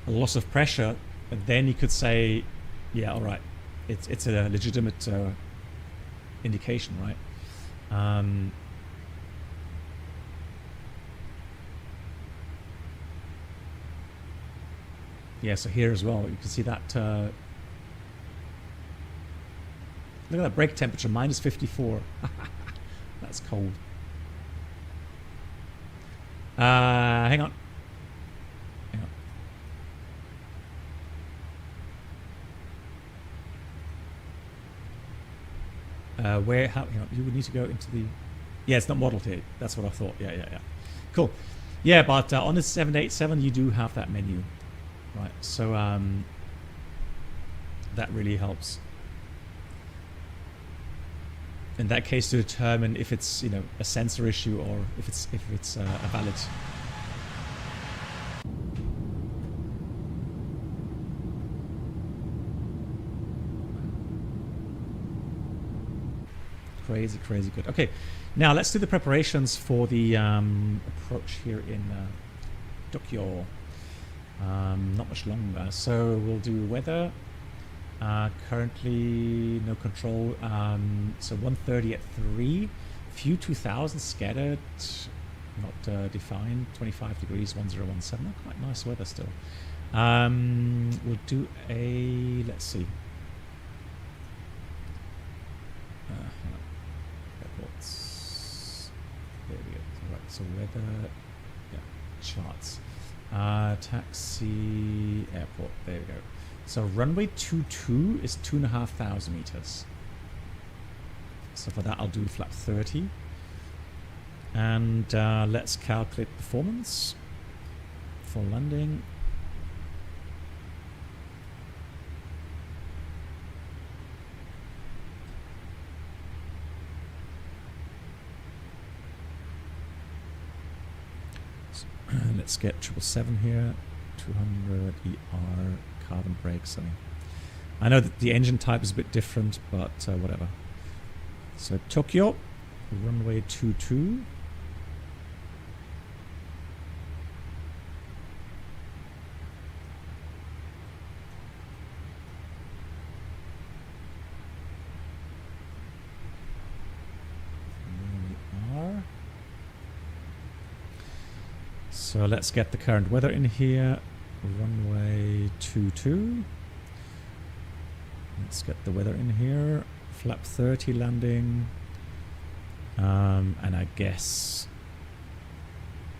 a loss of pressure, then you could say, yeah, all right, it's a legitimate indication, right? Yeah, so here as well, you can see that. Look at that brake temperature, minus 54. That's cold. Hang on. Where? How? Hang on. You would need to go into the. Yeah, it's not modeled here. That's what I thought. Yeah. Cool. Yeah, but on the 787, you do have that menu, right? So that really helps. In that case, to determine if it's, you know, a sensor issue or if it's a valid. Crazy good. Okay, now let's do the preparations for the approach here in Tokyo. Not much longer, so we'll do weather. Currently no control. So 130 at 3. Few 2000 scattered. Not defined. 25 degrees, 1017. Quite nice weather still. We'll do a... Let's see. Hang on. Airports. There we go. Right, so weather... Yeah, charts. Taxi... Airport. There we go. So runway 22 is 2,500 meters. So for that I'll do flap 30. And let's calculate performance for landing. So, let's get 777 here. 200ER carbon brakes. I know that the engine type is a bit different, but whatever. So Tokyo, runway 22. So let's get the current weather in here. Runway 22. Let's get the weather in here. Flap 30 landing. And I guess...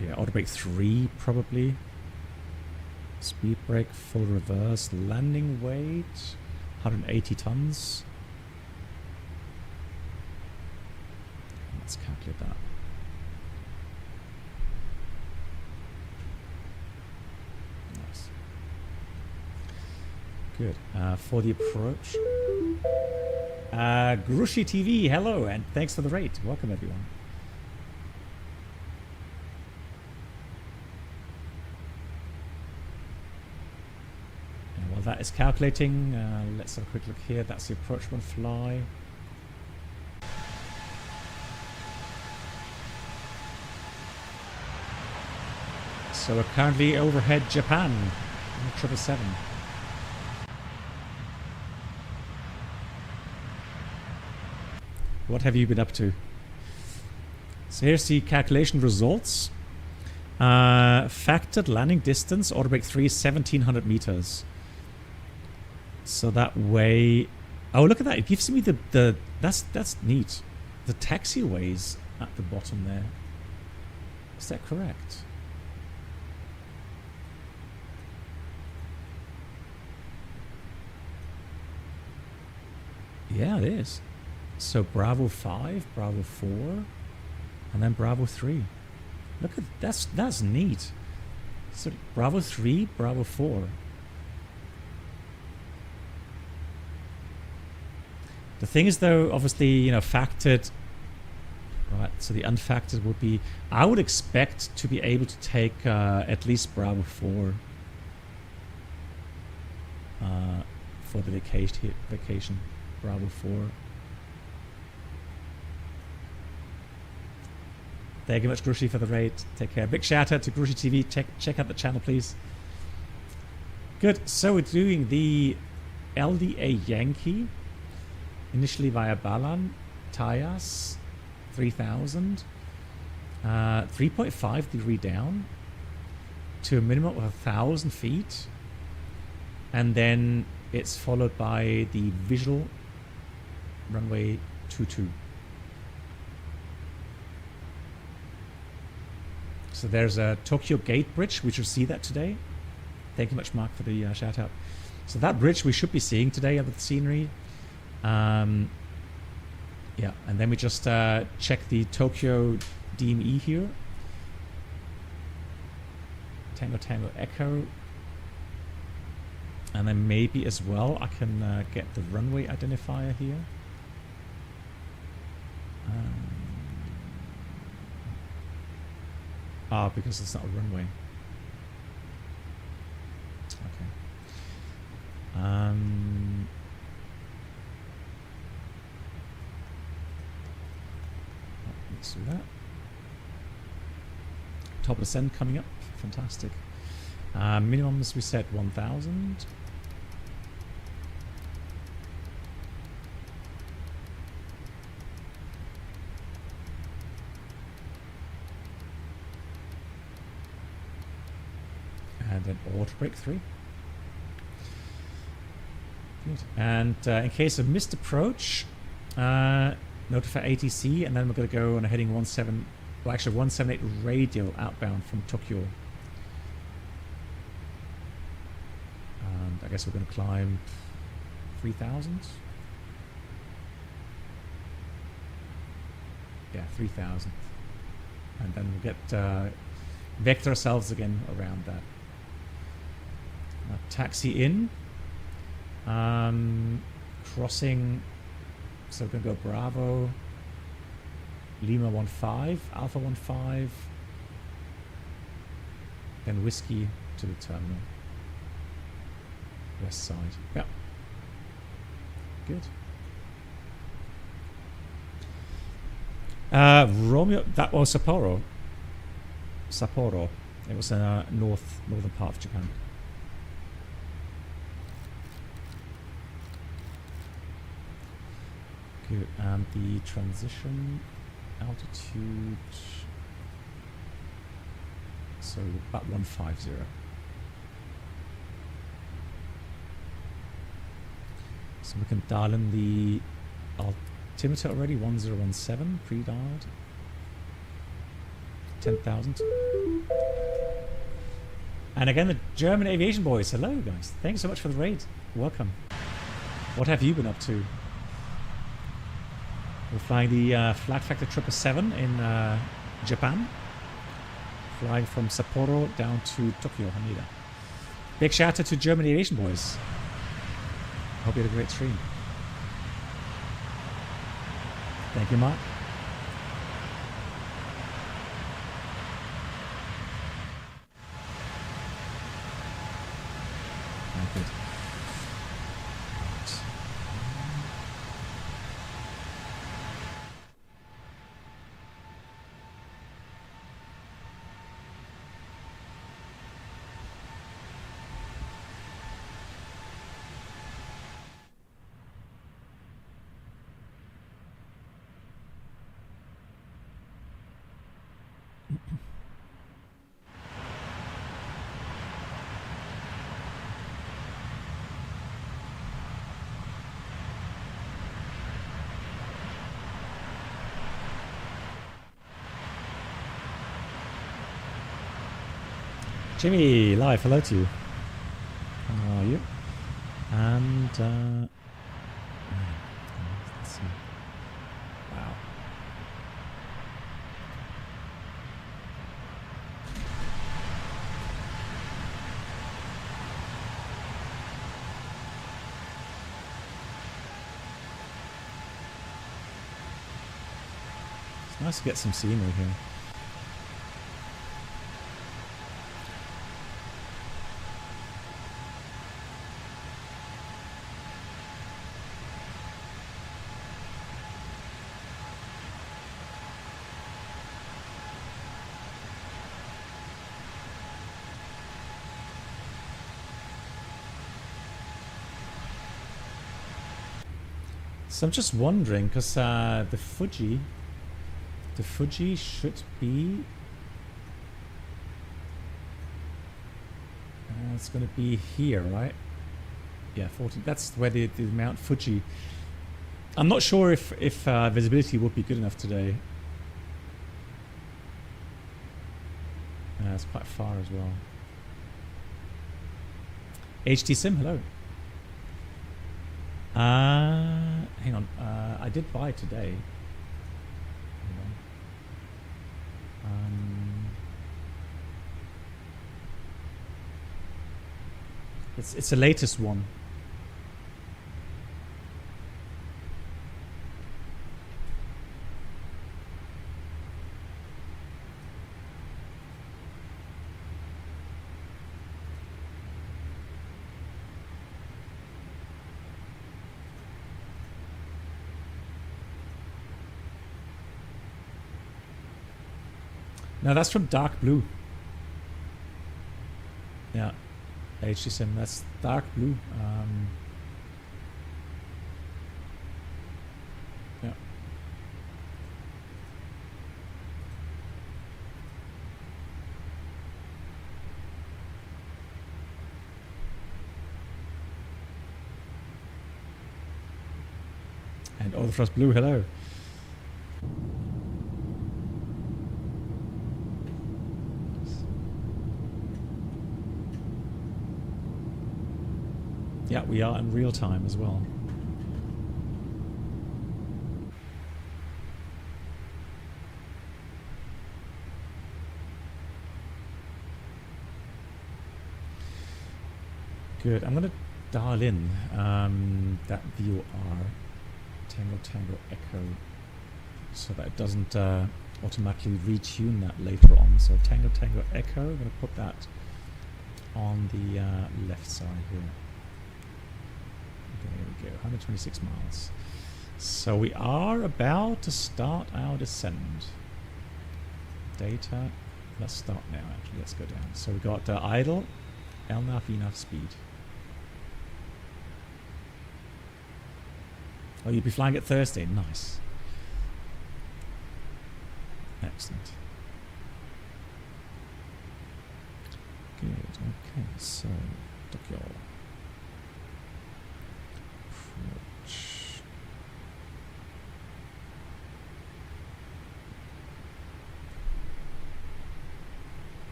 Yeah, auto brake 3 probably. Speed brake, full reverse. Landing weight, 180 tons. Let's calculate that. Good. For the approach, Grushi TV, hello, and thanks for the rate. Welcome, everyone. And while that is calculating, let's have a quick look here. That's the approach one fly. So we're currently overhead Japan, 777. What have you been up to? So here's the calculation results. Factored landing distance, auto brake 3, 1700 meters. So that way... Oh, look at that. It gives me the that's neat. The taxiways at the bottom there. Is that correct? Yeah, it is. So Bravo 5, Bravo 4, and then Bravo 3. Look at that's neat. So Bravo 3, Bravo 4. The thing is though, obviously, you know, factored. Right, so the unfactored would be, I would expect to be able to take at least Bravo 4 for the vacation. Bravo 4. Thank you much, Grushi, for the raid. Take care. Big shout out to Grushi TV. Check out the channel, please. Good. So we're doing the LDA Yankee, initially via Balan, Tayas, 3000, 3.5 degree down to a minimum of 1,000 feet, and then it's followed by the visual runway 22. So there's a Tokyo Gate Bridge. We should see that today. Thank you much, Mark, for the shout out. So that bridge we should be seeing today under the scenery. Yeah, and then we just check the Tokyo DME here. Tango Tango Echo. And then maybe as well I can get the runway identifier here. Because it's not a runway. Okay. Let's do that. Top ascent coming up. Fantastic. Minimums we set 1,000. Auto brake 3. Good. And in case of missed approach, notify ATC, and then we're going to go on a heading 178 radial outbound from Tokyo. And I guess we're going to climb 3,000. Yeah, 3,000. And then we'll get vector ourselves again around that. Taxi in. Crossing. So we're going to go Bravo, Lima 15, Alpha 15, then Whiskey to the terminal. West side. Yeah. Good. Romeo, that was Sapporo. Sapporo. It was northern part of Japan. Good. And the transition altitude. So about 150. So we can dial in the altimeter already, 1017, pre-dialed. 10,000. And again, the German aviation boys. Hello, guys. Thanks so much for the raid. Welcome. What have you been up to? We're flying the FlightFactor 777 in Japan. Flying from Sapporo down to Tokyo, Haneda. Big shout out to German aviation boys. Hope you had a great stream. Thank you, Mark. Good. Jimmy, live, hello to you. How are you? And, let's see. Wow. It's nice to get some scenery here. So I'm just wondering, because the Fuji should be, it's going to be here, right? Yeah, 14. That's where the Mount Fuji. I'm not sure if visibility would be good enough today. It's quite far as well. HT Sim, hello. Hang on. I did buy today. It's the latest one. No, that's from Dark Blue. Yeah, HD Sim. That's Dark Blue. Yeah. Oh, the Frost Blue, hello. Yeah, we are in real time as well. Good. I'm going to dial in that VOR Tango Tango Echo so that it doesn't automatically retune that later on. So Tango Tango Echo, I'm going to put that on the left side here. There we go, 126 miles. So we are about to start our descent. Data, let's start now actually, let's go down. So we got idle, LNAV, VNAV speed. Oh, you'll be flying it Thursday, nice. Excellent. Good, okay, so Tokyo. Approach.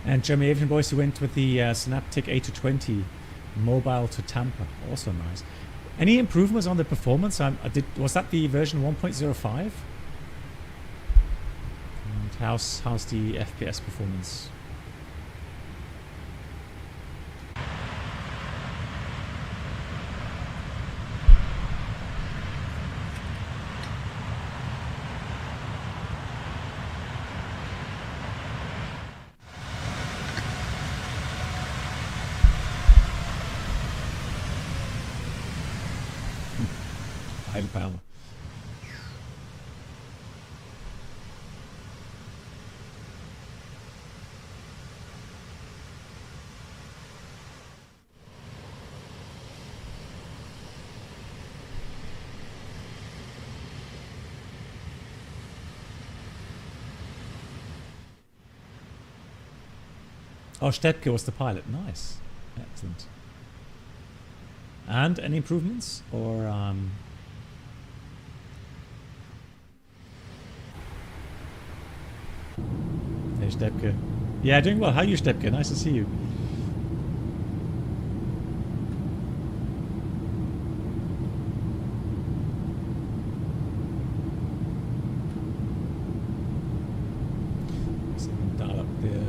And Jeremy Avian Boys, who went with the Synaptic A320 mobile to Tampa, also nice. Any improvements on the performance? Was that the version 1.05? And how's the FPS performance? Power. Oh, Stepke was the pilot. Nice. Excellent. And any improvements? Or Hey Stepke. Yeah, doing well. How are you, Stepke? Nice to see you. So we can dial up there.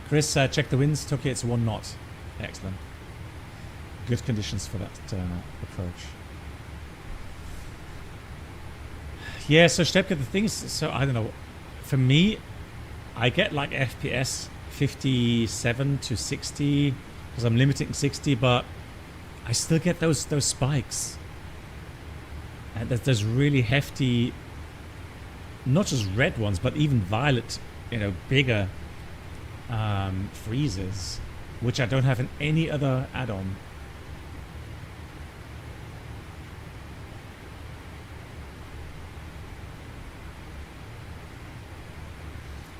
Chris, check the winds. Tokyo, it's 1 knot. Excellent. Good conditions for that approach. Yeah, so Stepke, the thing is, so I don't know. For me, I get like FPS 57 to 60 because I'm limiting 60, but I still get those spikes. And there's really hefty, not just red ones, but even violet, bigger freezes, which I don't have in any other add-on.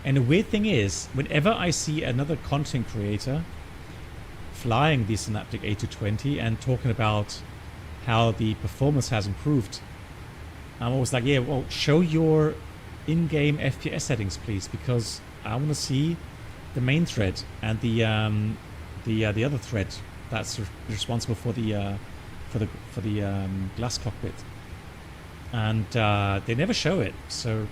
And the weird thing is, whenever I see another content creator flying the Synaptic A320 and talking about how the performance has improved, I'm always like, yeah, well, show your in-game FPS settings, please, because I want to see the main thread and the other thread that's responsible for the glass cockpit, and they never show it. So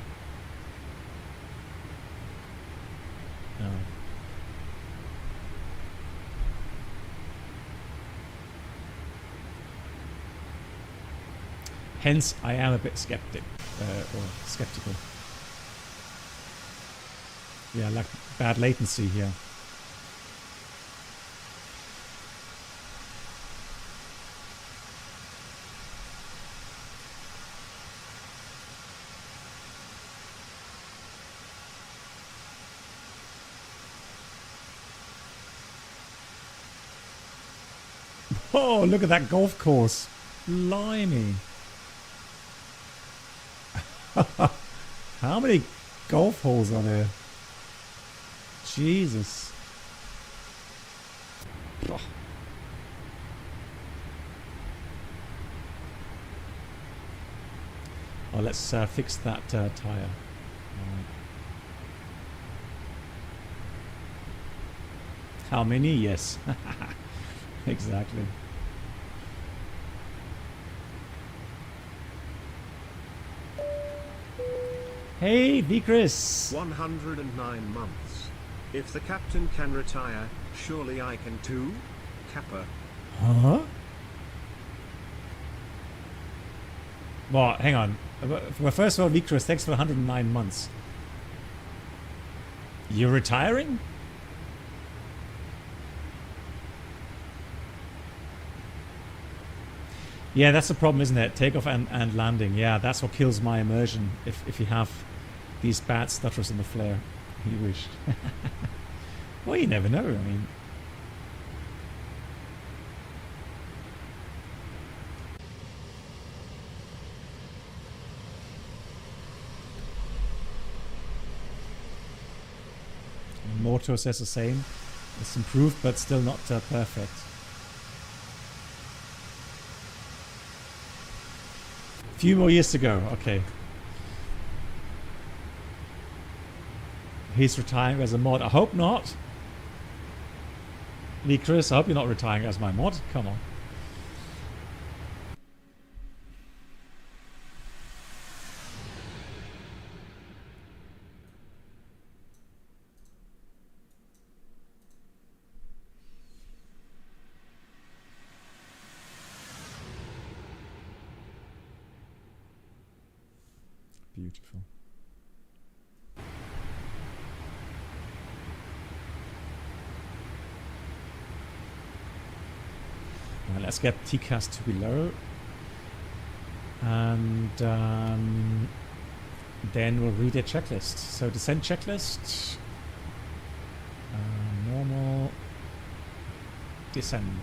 hence I am a bit skeptical. Yeah, like bad latency here. Oh, look at that golf course. Blimey. How many golf holes are there? Jesus. Oh. Oh, let's fix that tire. How many? Yes. Exactly. Hey, V Chris. 109 months. If the captain can retire, surely I can too? Kappa. Huh? Well, hang on. Well, first of all, V Chris, thanks for 109 months. You're retiring? Yeah, that's the problem, isn't it? Takeoff and landing. Yeah, that's what kills my immersion. If you have these bad stutters in the flare. You wished. Well, you never know. I mean, Morto says the same. It's improved, but still not perfect. Few more years to go. Okay. He's retiring as a mod. I hope not. Lee Chris, I hope you're not retiring as my mod. Come on. Beautiful. Right, let's get TCAS to below. And then we'll read a checklist. So descent checklist. Normal. Descend.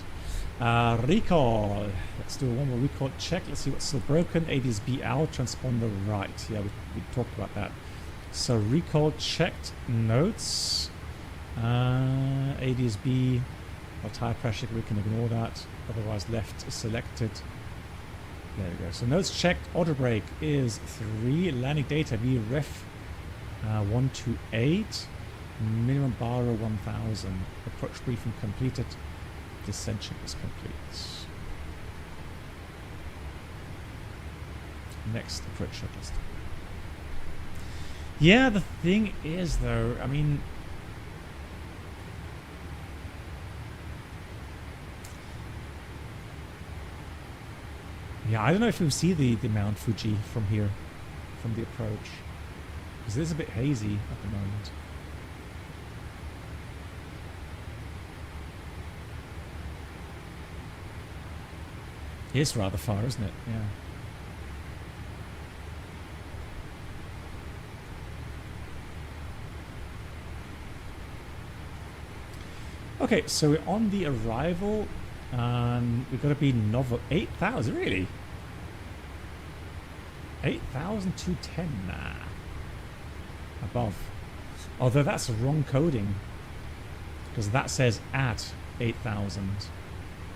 Recall. Let's do one more recall check. Let's see what's still broken. ADS-B out, transponder right. Yeah, we talked about that. So recall checked. Notes. ADS-B. Tire pressure, we can ignore that. Otherwise left is selected. There we go. So notes checked. Auto brake is 3. Landing data VREF 128. Minimum bar 1000. Approach briefing completed. Descent check is complete. Next approach checklist. Yeah, the thing is though, I mean, yeah, I don't know if you see the Mount Fuji from here, from the approach, because it is a bit hazy at the moment. It is rather far, isn't it? Yeah. Okay, so we're on the arrival, and we've got to be novel 8,000, really? 8,210, nah. Above. Although that's the wrong coding, because that says at 8,000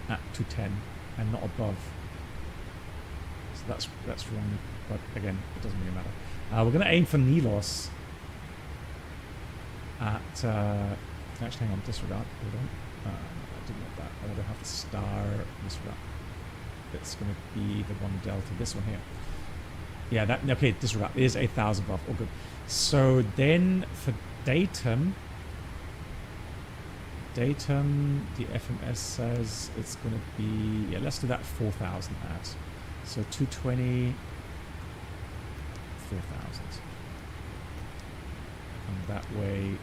at 210 and not above. So that's wrong, but again, it doesn't really matter. We're going to aim for Nilos at actually, hang on, disregard. Hold on. I didn't want that. I want to have the star disregard. It's going to be the one delta. This one here. Yeah, that okay. Disregard. It is 8,000 above. All good. So then for datum, the FMS says it's going to be, yeah, let's do that 4,000 at. So 220, 4,000. And that way we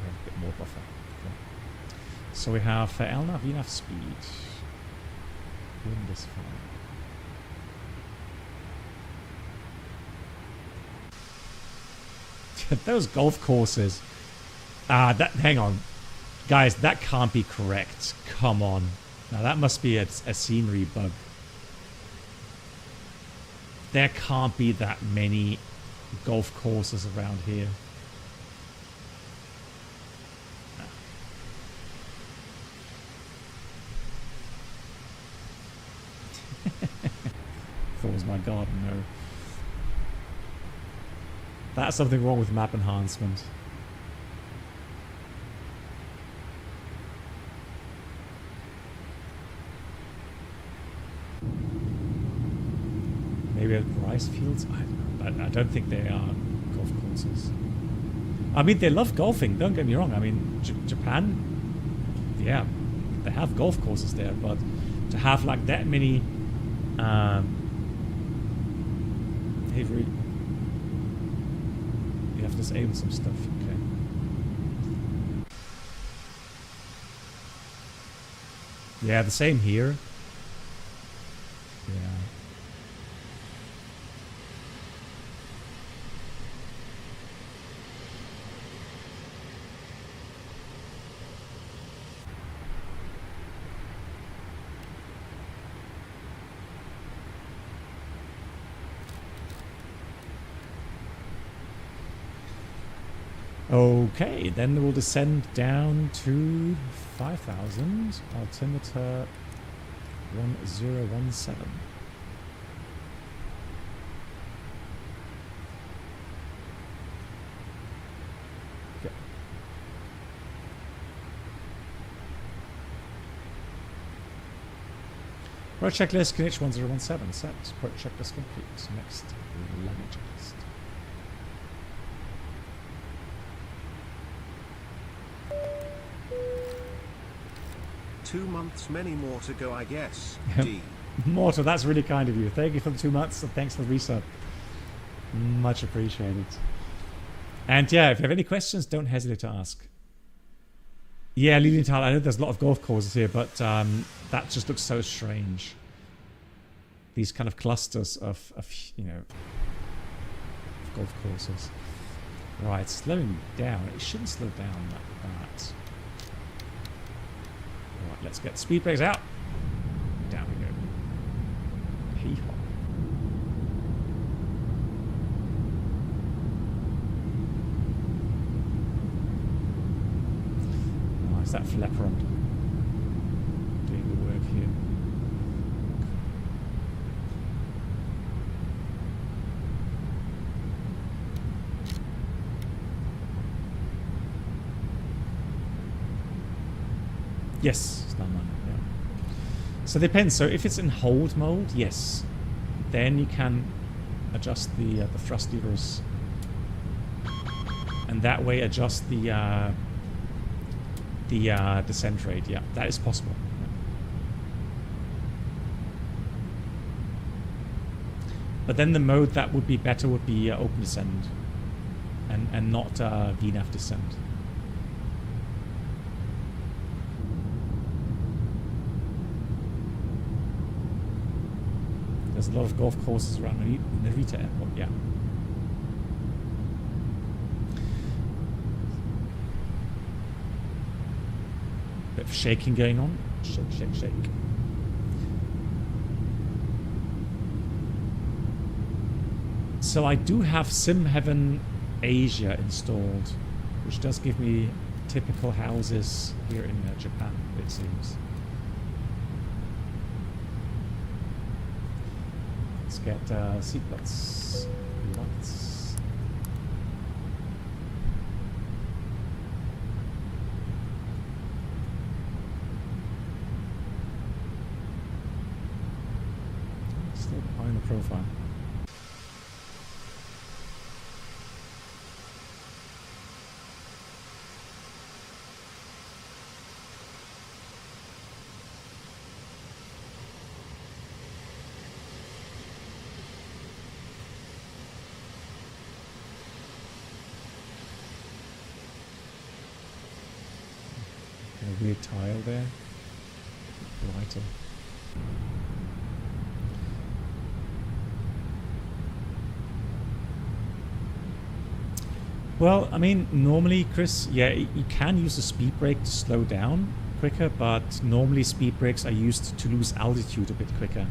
have a bit more buffer. Okay. So we have LNAV, VNAV speed. Wind is fine. Those golf courses. Hang on. Guys, that can't be correct. Come on. Now that must be a scenery bug. There can't be that many golf courses around here. If it was my garden, no. That's something wrong with map enhancement. Maybe rice fields? I don't think they are golf courses. I mean, they love golfing, don't get me wrong. I mean, Japan, yeah, they have golf courses there, but to have like that many you have to disable some stuff, okay. Yeah, the same here. Yeah. Okay, then we'll descend down to 5,000, altimeter 1017. Okay. Approach checklist, KNH 1017, set. Approach checklist complete. Next, landing checklist. Two months, many more to go, I guess. D. Mortar, that's really kind of you. Thank you for the 2 months and thanks for the resub. Much appreciated. And yeah, if you have any questions, don't hesitate to ask. Yeah, Lilienthal, I know there's a lot of golf courses here, but that just looks so strange. These kind of clusters of you know, golf courses. Right, slowing down. It shouldn't slow down like that. Right, let's get speed brakes out. Down we go. Hee-haw. Nice, that flaperon doing the work here. Yes, it's not mine, yeah. So it depends. So if it's in hold mode, yes, then you can adjust the thrust levers, and that way adjust the descent rate. Yeah, that is possible. Yeah. But then the mode that would be better would be open descent, and not VNAV descent. There's a lot of golf courses around Narita Airport, yeah. Bit of shaking going on. Shake, shake, shake. So I do have Sim Heaven Asia installed, which does give me typical houses here in Japan, it seems. Let's get seatbelts, lights. Still behind the profile. A weird tile there. Lighter. Well, I mean, normally, Chris, yeah, you can use the speed brake to slow down quicker, but normally speed brakes are used to lose altitude a bit quicker.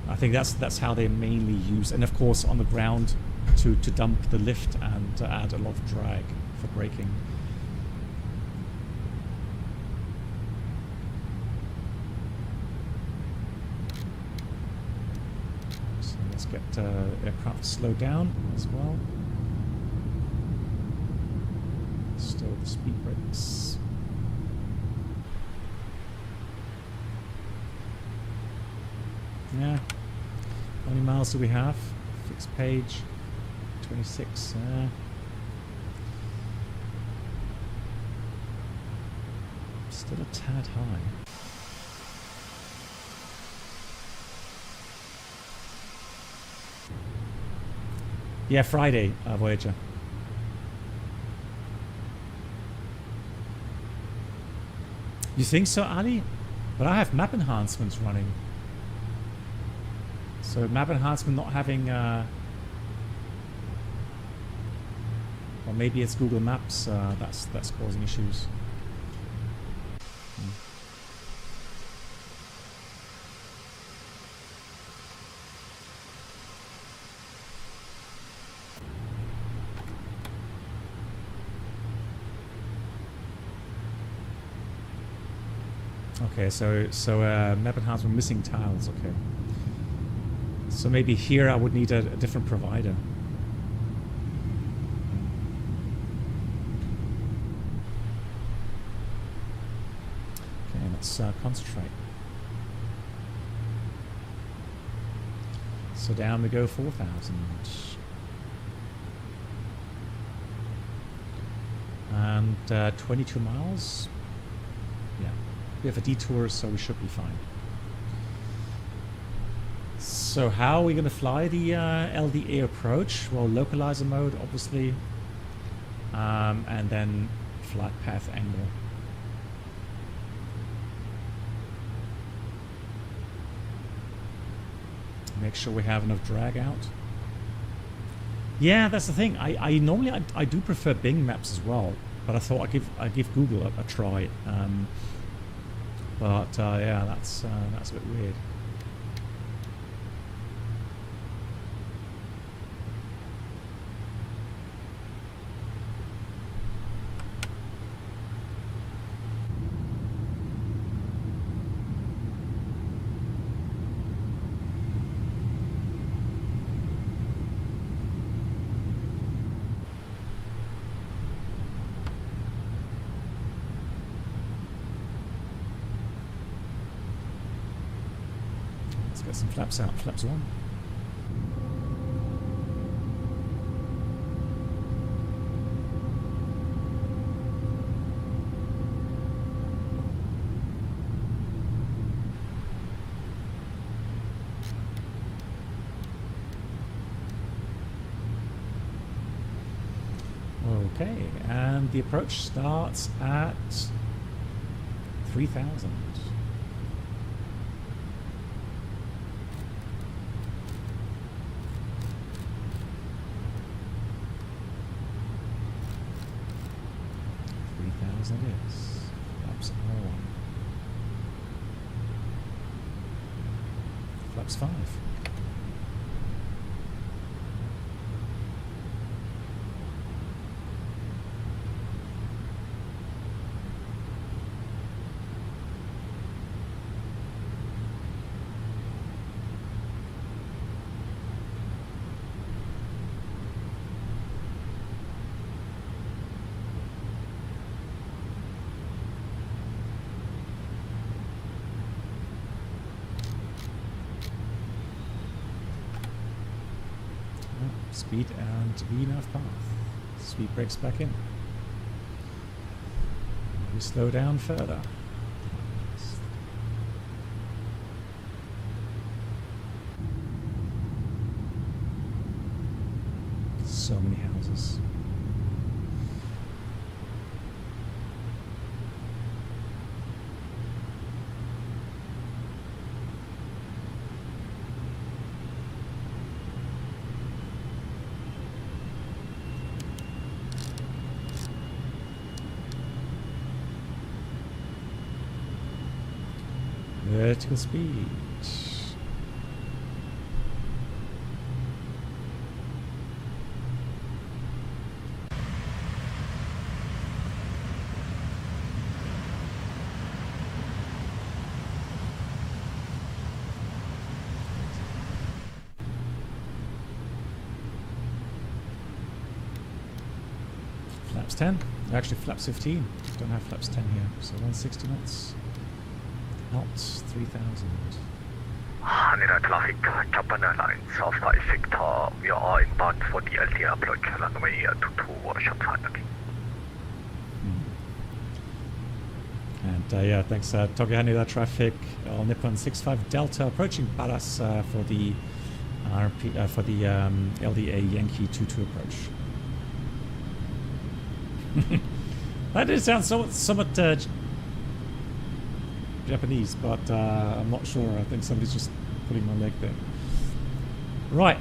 I think that's how they're mainly used, and of course on the ground to dump the lift and add a lot of drag for braking. So let's get aircraft slowed down as well. Still the speed brakes. Yeah. How many miles do we have? Fixed page. 26. Still a tad high. Yeah, Friday, Voyager. You think so, Ali? But I have map enhancements running. So map enhancement not having, or maybe it's Google Maps that's causing issues. Okay, so map enhancement missing tiles. Okay. So maybe here I would need a different provider. Okay, let's concentrate. So down we go 4,000. And 22 miles. Yeah, we have a detour, so we should be fine. So how are we going to fly the LDA approach? Well, localizer mode, obviously, and then flight path angle. Make sure we have enough drag out. Yeah, that's the thing. I normally I do prefer Bing Maps as well, but I thought I'd give Google a try. Yeah, that's a bit weird. Get some flaps out, flaps on. Okay, and the approach starts at 3,000. It is. Flaps R1. Flaps 5. Speed and VNAV path. Speed brakes back in. We slow down further. So many houses. vertical speed. Flaps 10. Actually, flaps 15. Don't have flaps 10 here. So 160 knots. Knots 3000. Haneda traffic, Japan Airlines, FlightFactor. We are inbound for the LTA approach, runway 22, short landing. And yeah, thanks Tokyo Haneda traffic. All Nippon 65 Delta approaching Paras for the LDA Yankee 22 approach. That did sound somewhat Japanese, but I'm not sure. I think somebody's just putting my leg there. Right,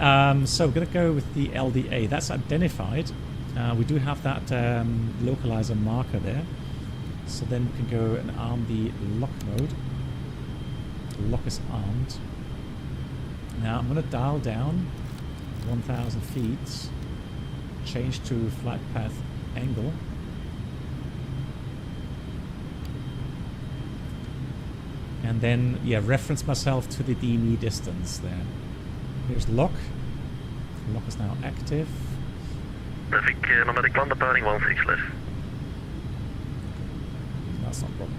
so we're going to go with the LDA. That's identified. We do have that localizer marker there. So then we can go and arm the lock mode. The lock is armed. Now I'm going to dial down 1,000 feet. Change to flight path angle. And then, yeah, reference myself to the DME distance there. Here's lock. The lock is now active. Traffic, nomadic 1 departing 16 left. That's not a problem.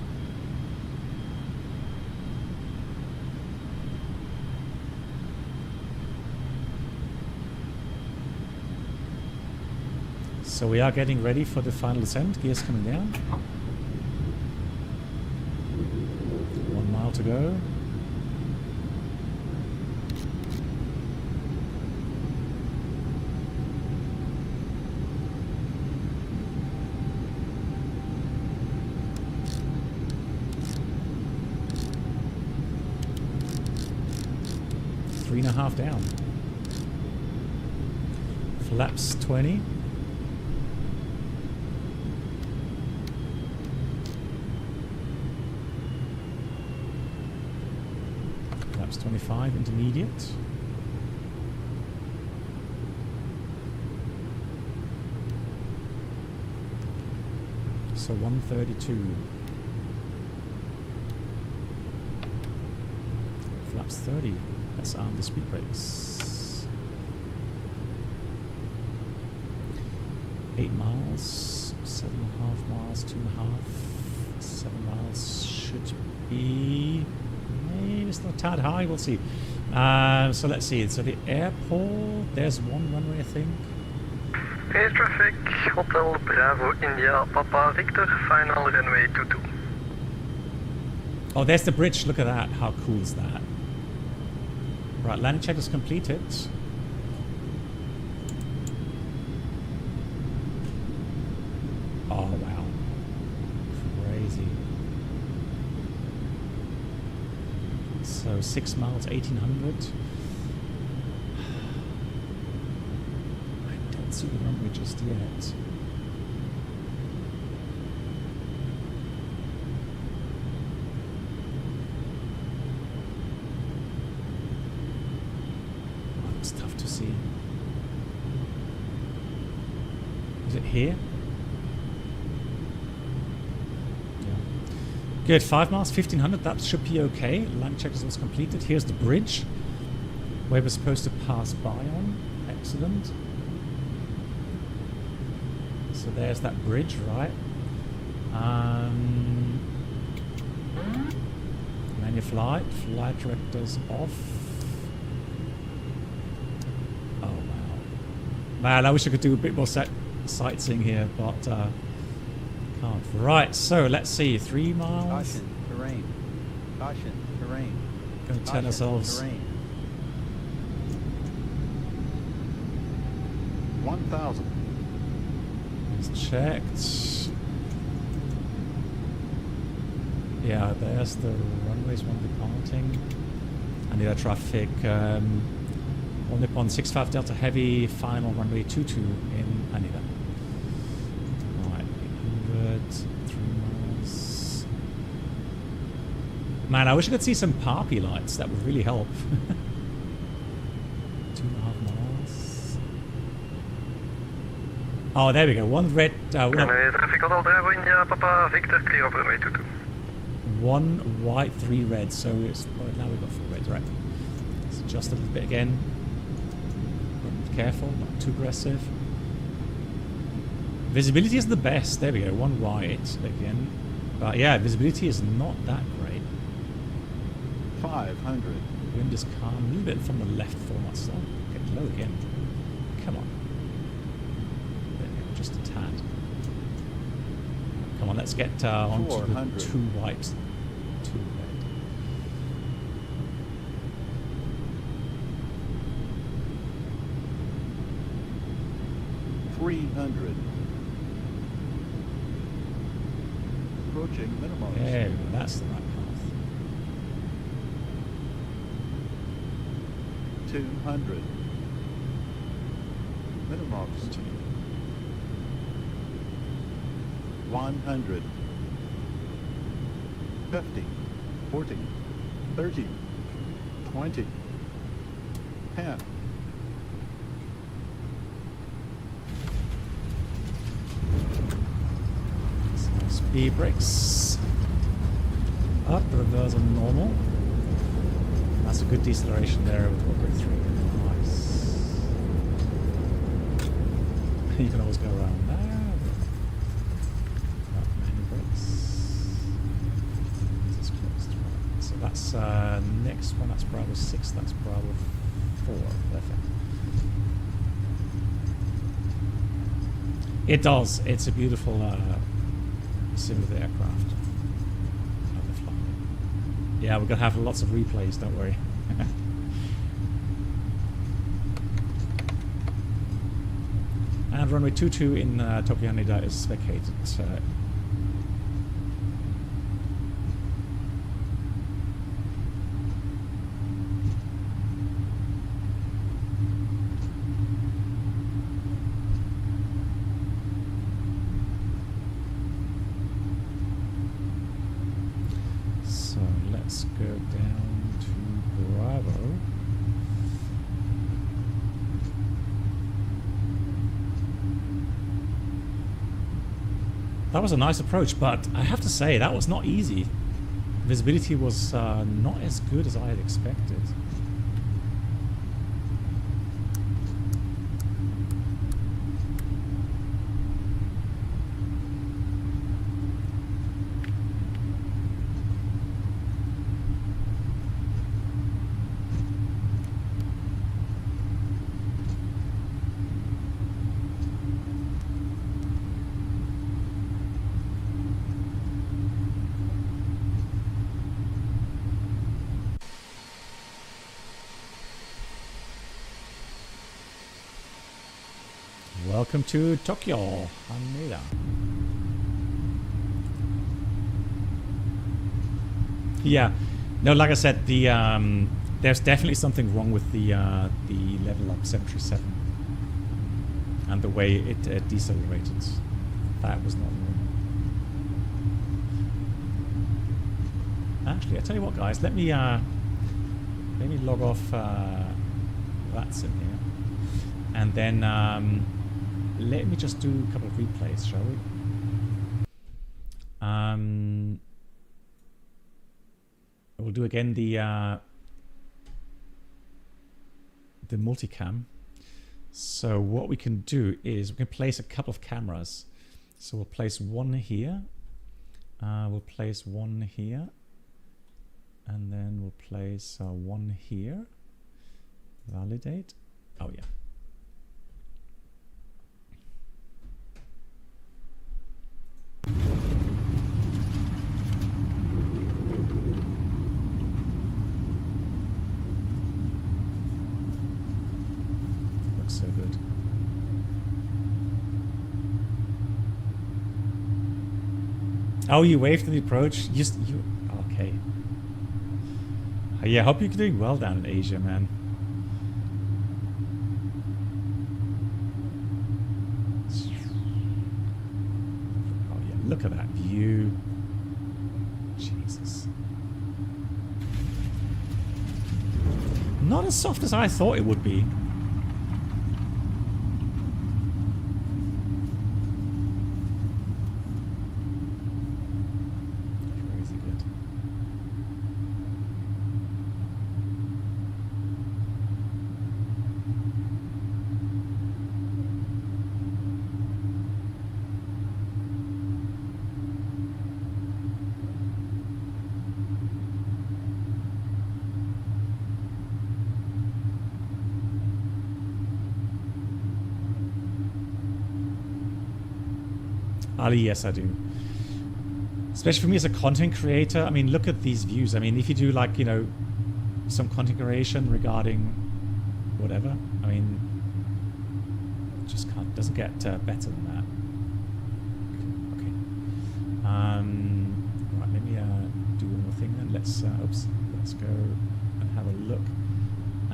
So we are getting ready for the final descent. Gears coming down. 1 mile to go. Three and a half down. Flaps 20. Flaps 25, intermediate. So 132. Flaps 30. Let's arm the speed brakes. 8 miles, 7.5 miles, 2.5, 7 miles should be maybe it's not tad high. We'll see. So let's see. So the airport. There's one runway, I think. Air traffic, Hotel Bravo India Papa Victor, final runway 22. Oh, there's the bridge. Look at that. How cool is that? Right, landing check is completed. Oh, wow. Crazy. So 6 miles, 1800. I don't see the runway just yet. It's tough to see. Is it here? Yeah. Good. 5 miles, 1500. That should be okay. Land check was completed. Here's the bridge where we're supposed to pass by on. Excellent. So there's that bridge, right? Menu flight. Flight directors off. Oh wow. Man, I wish I could do a bit more sightseeing here, but can't. Right, so let's see. 3 miles. Caution, terrain. Caution, terrain. Going to turn ourselves. Terrain. 1,000. It's checked. Yeah, there's the runways, one departing. Haneda traffic. All Nippon 65 Delta Heavy, final runway 22 in Haneda. Right, 800, 3 miles. Man, I wish I could see some parpy lights. That would really help. 2.5 miles. Oh, there we go. One red. One white, 3 red. So it's now we've got 4 reds, right? Let's adjust a little bit again. Be careful, not too aggressive. Visibility is the best. There we go. 1 white again. But yeah, visibility is not that great. 500. Wind is calm. A little bit from the left for myself. Get low again. Come on. There we go. Just a tad. Come on, let's get onto the 2 white, 2 red. $300. Approaching minimum. There we go. That's the right path. 200. Minimum. 100. 50. 40. 30. 20. 10. Speed brakes. Up, reverse on normal. That's a good deceleration there with 1.3. Nice. You can always go around there. Up, manual brakes. This is closed. Right. So that's next one. That's Bravo 6. That's Bravo 4. Perfect. It does. It's a beautiful sim of the aircraft. Yeah, we're going to have lots of replays, don't worry. And runway 22 in Tokyo Haneda is vacated. Let's go down to Bravo. That was a nice approach, but I have to say that was not easy. Visibility was not as good as I had expected. Welcome to Tokyo, Haneda. Yeah, no, like I said, the there's definitely something wrong with the level up 737 and the way it decelerated. That was not normal. Actually, I tell you what, guys, let me log off VATSIM here, and then let me just do a couple of replays, shall we? We'll do again the multicam. So what we can do is we can place a couple of cameras. So we'll place one here. We'll place one here. And then we'll place one here. Validate. Oh, yeah. Looks so good. Oh, you waved in the approach? You okay. Yeah, I hope you're doing well down in Asia, man. Oh yeah, look at that view. Jesus. Not as soft as I thought it would be. Crazy good. Ali, yes, I do. Especially for me as a content creator. I mean, look at these views. I mean, if you do like, you know, some content creation regarding whatever, I mean, just can't, doesn't get better than that. Okay. Right, let me do one more thing then. Let's go and have a look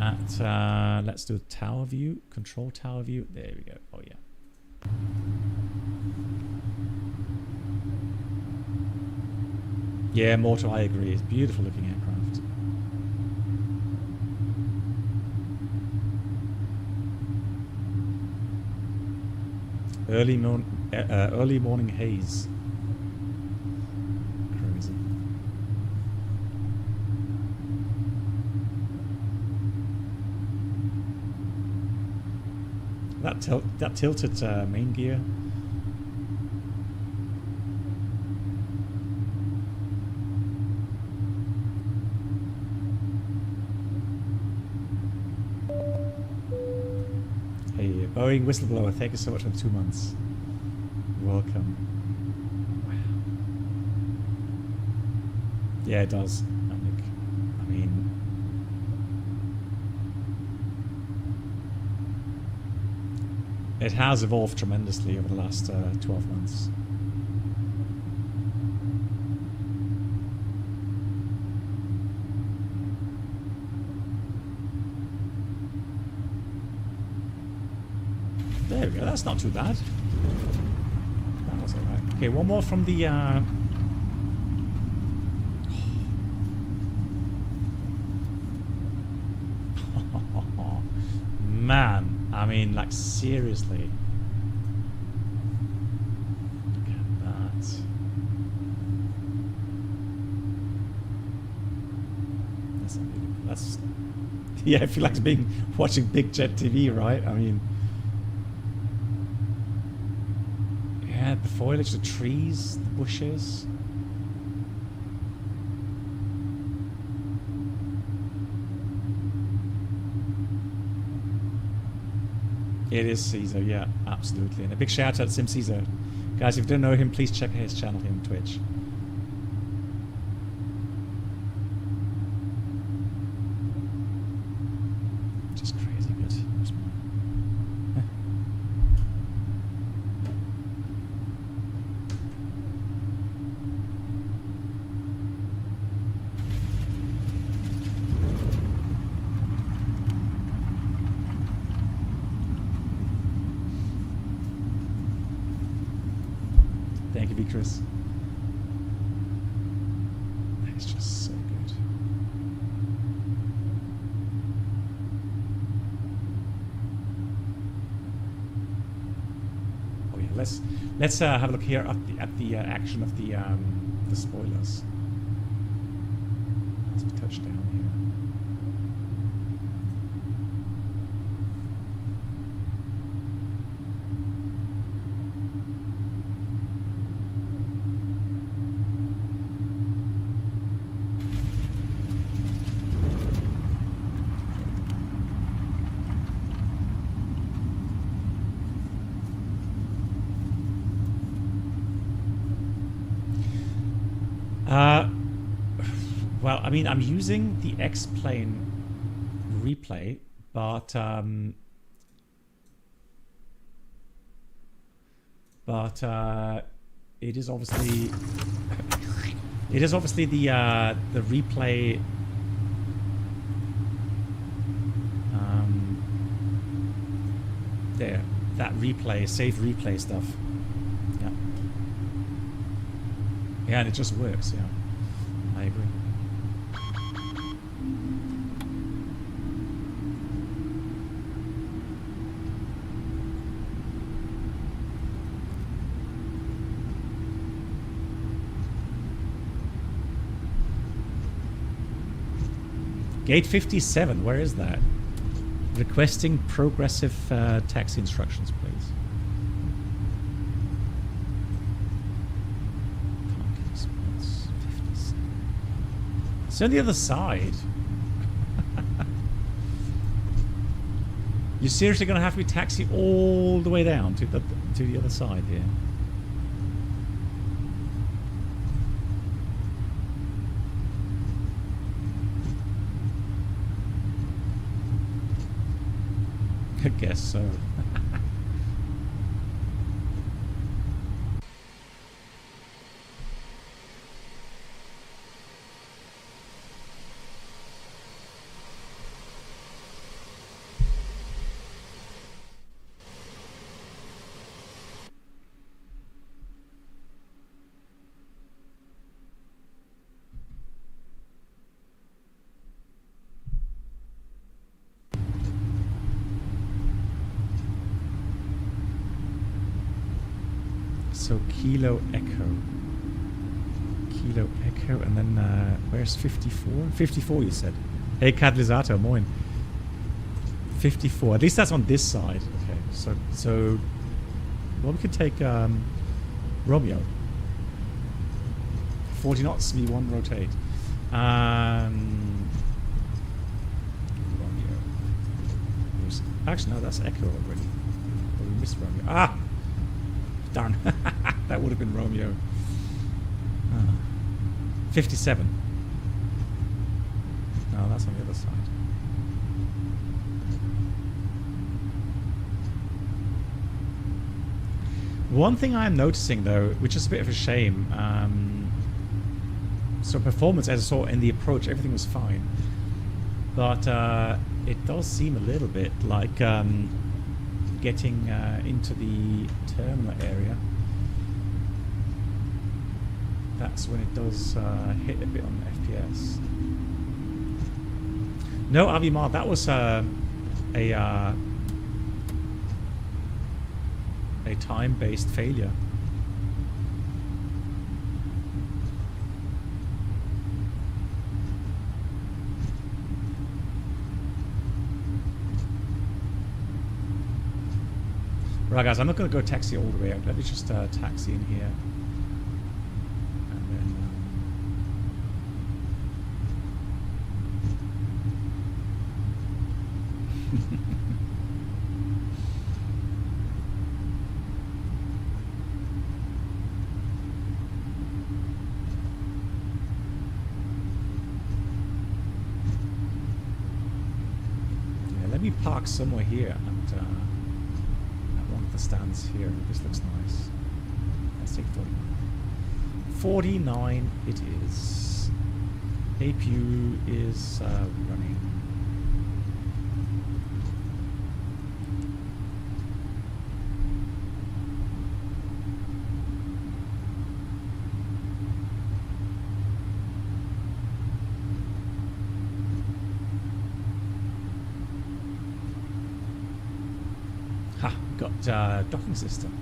at, let's do a tower view, control tower view. There we go. Oh, yeah. Yeah, Mortal, I agree. It's beautiful looking aircraft. Early morning haze. Crazy. That tilted main gear. Boeing whistleblower, thank you so much for the 2 months. Welcome. Wow. Yeah, it does. I mean, it has evolved tremendously over the last 12 months. There we go, that's not too bad. That was alright. Okay, one more from the... Man, I mean, like, seriously. Look at that. That's unbelievable. That's... Yeah, I feel like watching Big Jet TV, right? I mean... The foliage, the trees, the bushes. It is Caesar, yeah, absolutely. And a big shout out to Sim Caesar. Guys, if you don't know him, please check his channel here on Twitch. Just crazy good. Thank you, Beatrice. That is just so good. Oh yeah, let's have a look here at the action of the spoilers. As we touch down here. Well, I mean, I'm using the X-Plane replay, but it is obviously the replay there, that replay, save replay stuff. Yeah. Yeah, and it just works, yeah. I agree. Gate 57, where is that? Requesting progressive taxi instructions, please. Parking spots, 57. It's on the other side. You're seriously going to have me taxi all the way down to the other side here? I guess so. So Kilo Echo, and then where's 54? 54, you said. Hey, Catalysator, moin. 54. At least that's on this side. Okay, so well, we could take Romeo. 40 knots, V1 rotate. Romeo. Actually, no, that's Echo already. Oh, we missed Romeo. Ah. Darn. That would have been Romeo. 57. No, that's on the other side. One thing I'm noticing, though, which is a bit of a shame, so performance, as I saw in the approach, everything was fine. But it does seem a little bit like getting into the terminal area. That's when it does hit a bit on the FPS. No, Avimar, that was a time-based failure. Right, guys, I'm not going to go taxi all the way out. Let me just taxi in here. And then... yeah, let me park somewhere here and one of the stands here. This looks nice. Let's take 49. 49 it is. APU is running. Got docking system.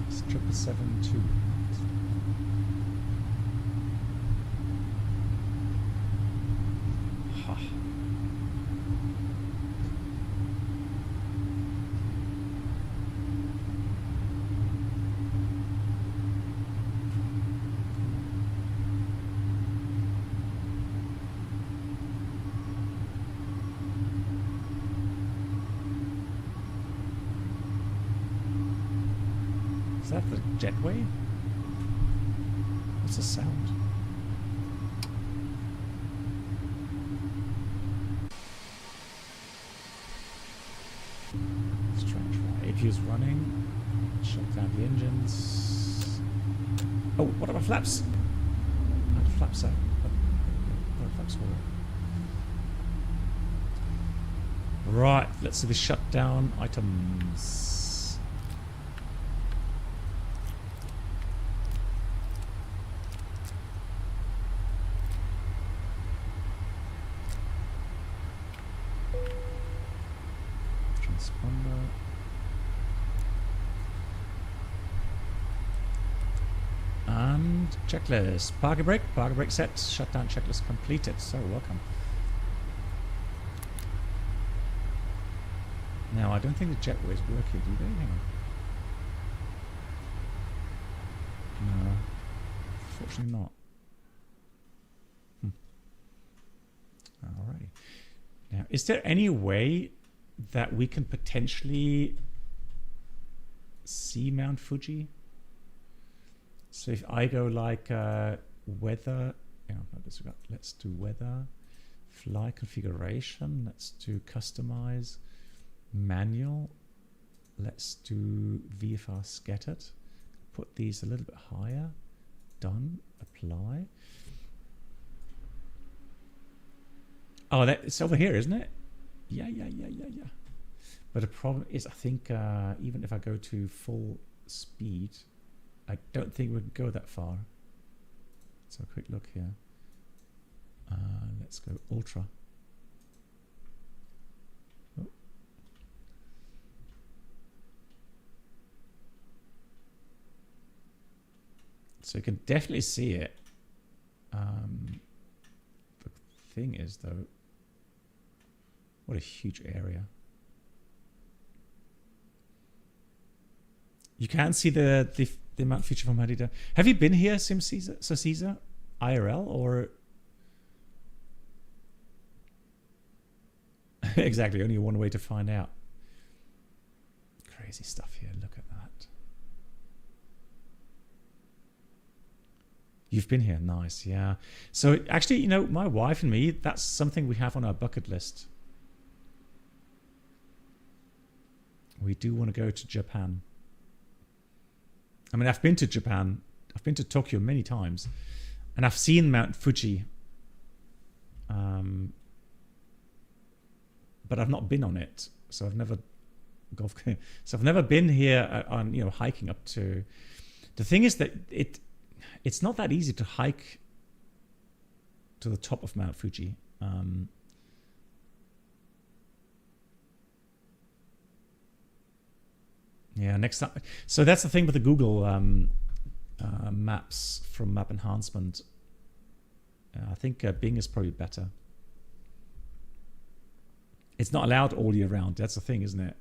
It's 777-200. Ha. Is that the jetway? What's the sound? Let's try and try. APU's running. Shut down the engines. Oh, what are my flaps? How do flaps out? What are flaps for? Right, let's see the shutdown items. And checklist. Parking brake set. Shutdown checklist completed. So welcome. Now, I don't think the jetway is working, do they? Hang on. No. Fortunately not. Alrighty. Now, is there any way that we can potentially see Mount Fuji? So if I go like weather, let's do weather, fly configuration, let's do customize, manual, let's do VFR scattered, put these a little bit higher, done, apply. Oh, it's over here, isn't it? Yeah. But the problem is, I think even if I go to full speed, I don't think we can go that far. So a quick look here. Let's go ultra. Oh. So you can definitely see it. The thing is, though, what a huge area. You can see the Mount Fuji from Haneda. Have you been here, Caesar? IRL or? Exactly, only one way to find out. Crazy stuff here, look at that. You've been here, nice, yeah. So actually, you know, my wife and me, that's something we have on our bucket list. We do want to go to Japan. I mean, I've been to Japan. I've been to Tokyo many times. And I've seen Mount Fuji. But I've not been on it. So I've never... So I've never been here on, you know, hiking up to... The thing is that it's not that easy to hike to the top of Mount Fuji. Yeah, next time. So that's the thing with the Google maps from map enhancement. I think Bing is probably better. It's not allowed all year round. That's the thing, isn't it?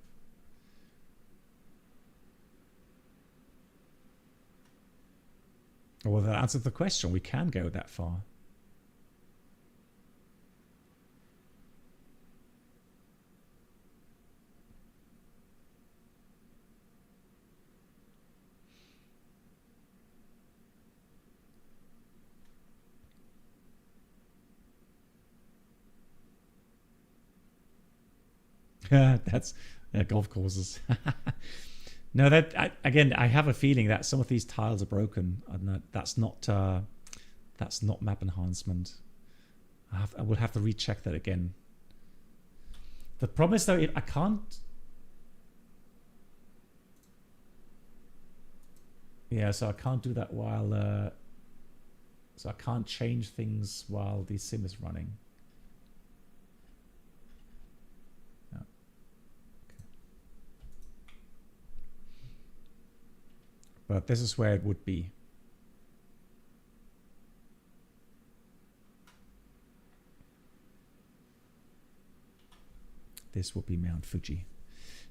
Well, that answers the question. We can go that far. That's golf courses. No, again, I have a feeling that some of these tiles are broken, and that's not map enhancement. I will have to recheck that again. The problem is, though, I can't. Yeah, so I can't do that while. So I can't change things while the sim is running. But this is where it would be. This would be Mount Fuji.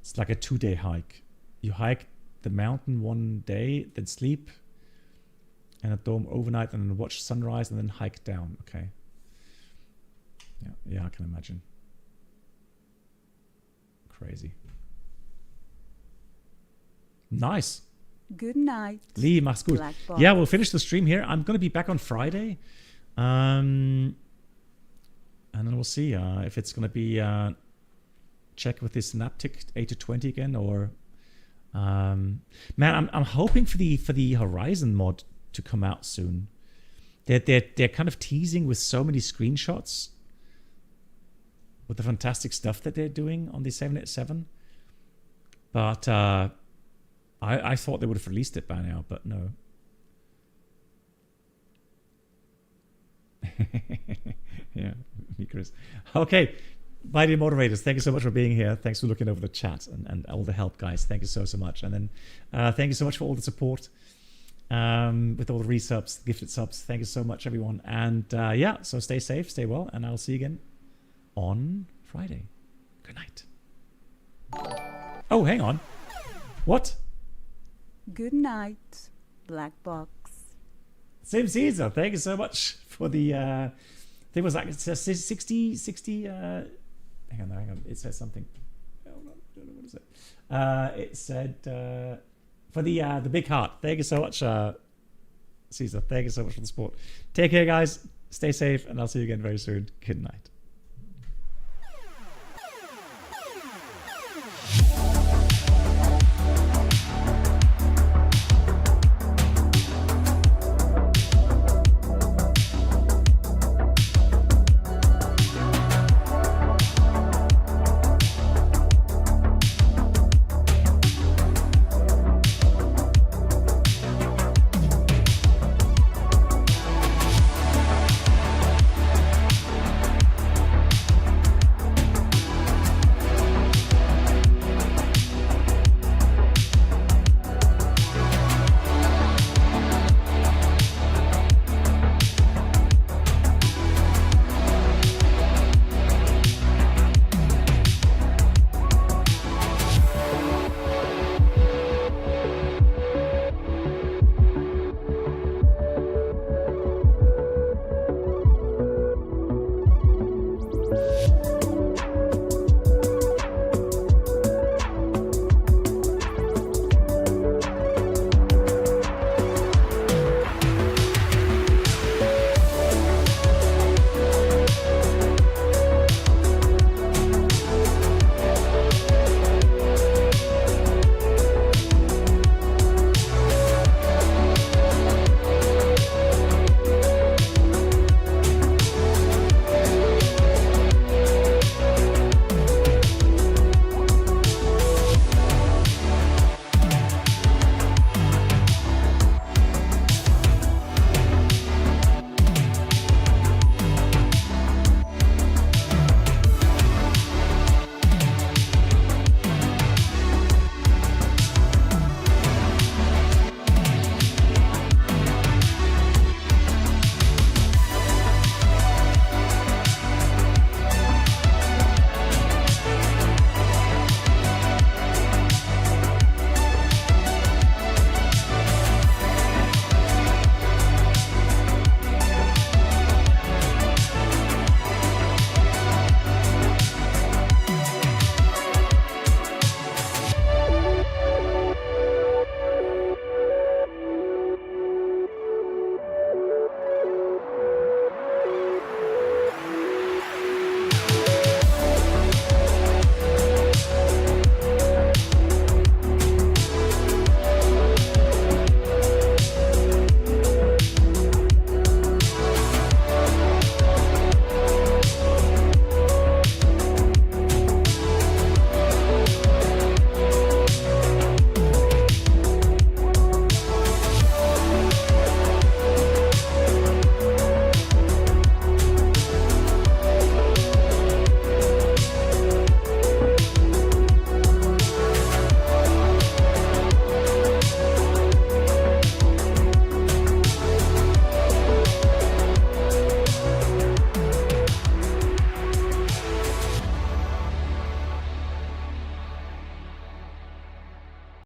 It's like a 2-day hike. You hike the mountain one day, then sleep in a dome overnight, and then watch sunrise, and then hike down. Okay. Yeah, I can imagine. Crazy. Nice. Good night. Lee, mach's gut. Yeah, we'll finish the stream here. I'm going to be back on Friday. And then we'll see if it's going to be check with this Synaptic A320 again, or man, I'm hoping for the Horizon mod to come out soon. They're kind of teasing with so many screenshots with the fantastic stuff that they're doing on the 787. But I thought they would have released it by now, but no. Yeah, me, Chris. Okay, my dear moderators, thank you so much for being here. Thanks for looking over the chat and all the help, guys. Thank you so much. And then thank you so much for all the support with all the resubs, gifted subs. Thank you so much, everyone. And yeah, so stay safe, stay well, and I'll see you again on Friday. Good night. Oh, hang on. What? Good night, black box. Same Caesar, thank you so much for the I think it was like it says 60 hang on, it says something. Oh, no, I don't know what is it. It said for the big heart. Thank you so much, Caesar. Thank you so much for the support. Take care, guys. Stay safe, and I'll see you again very soon. Good night.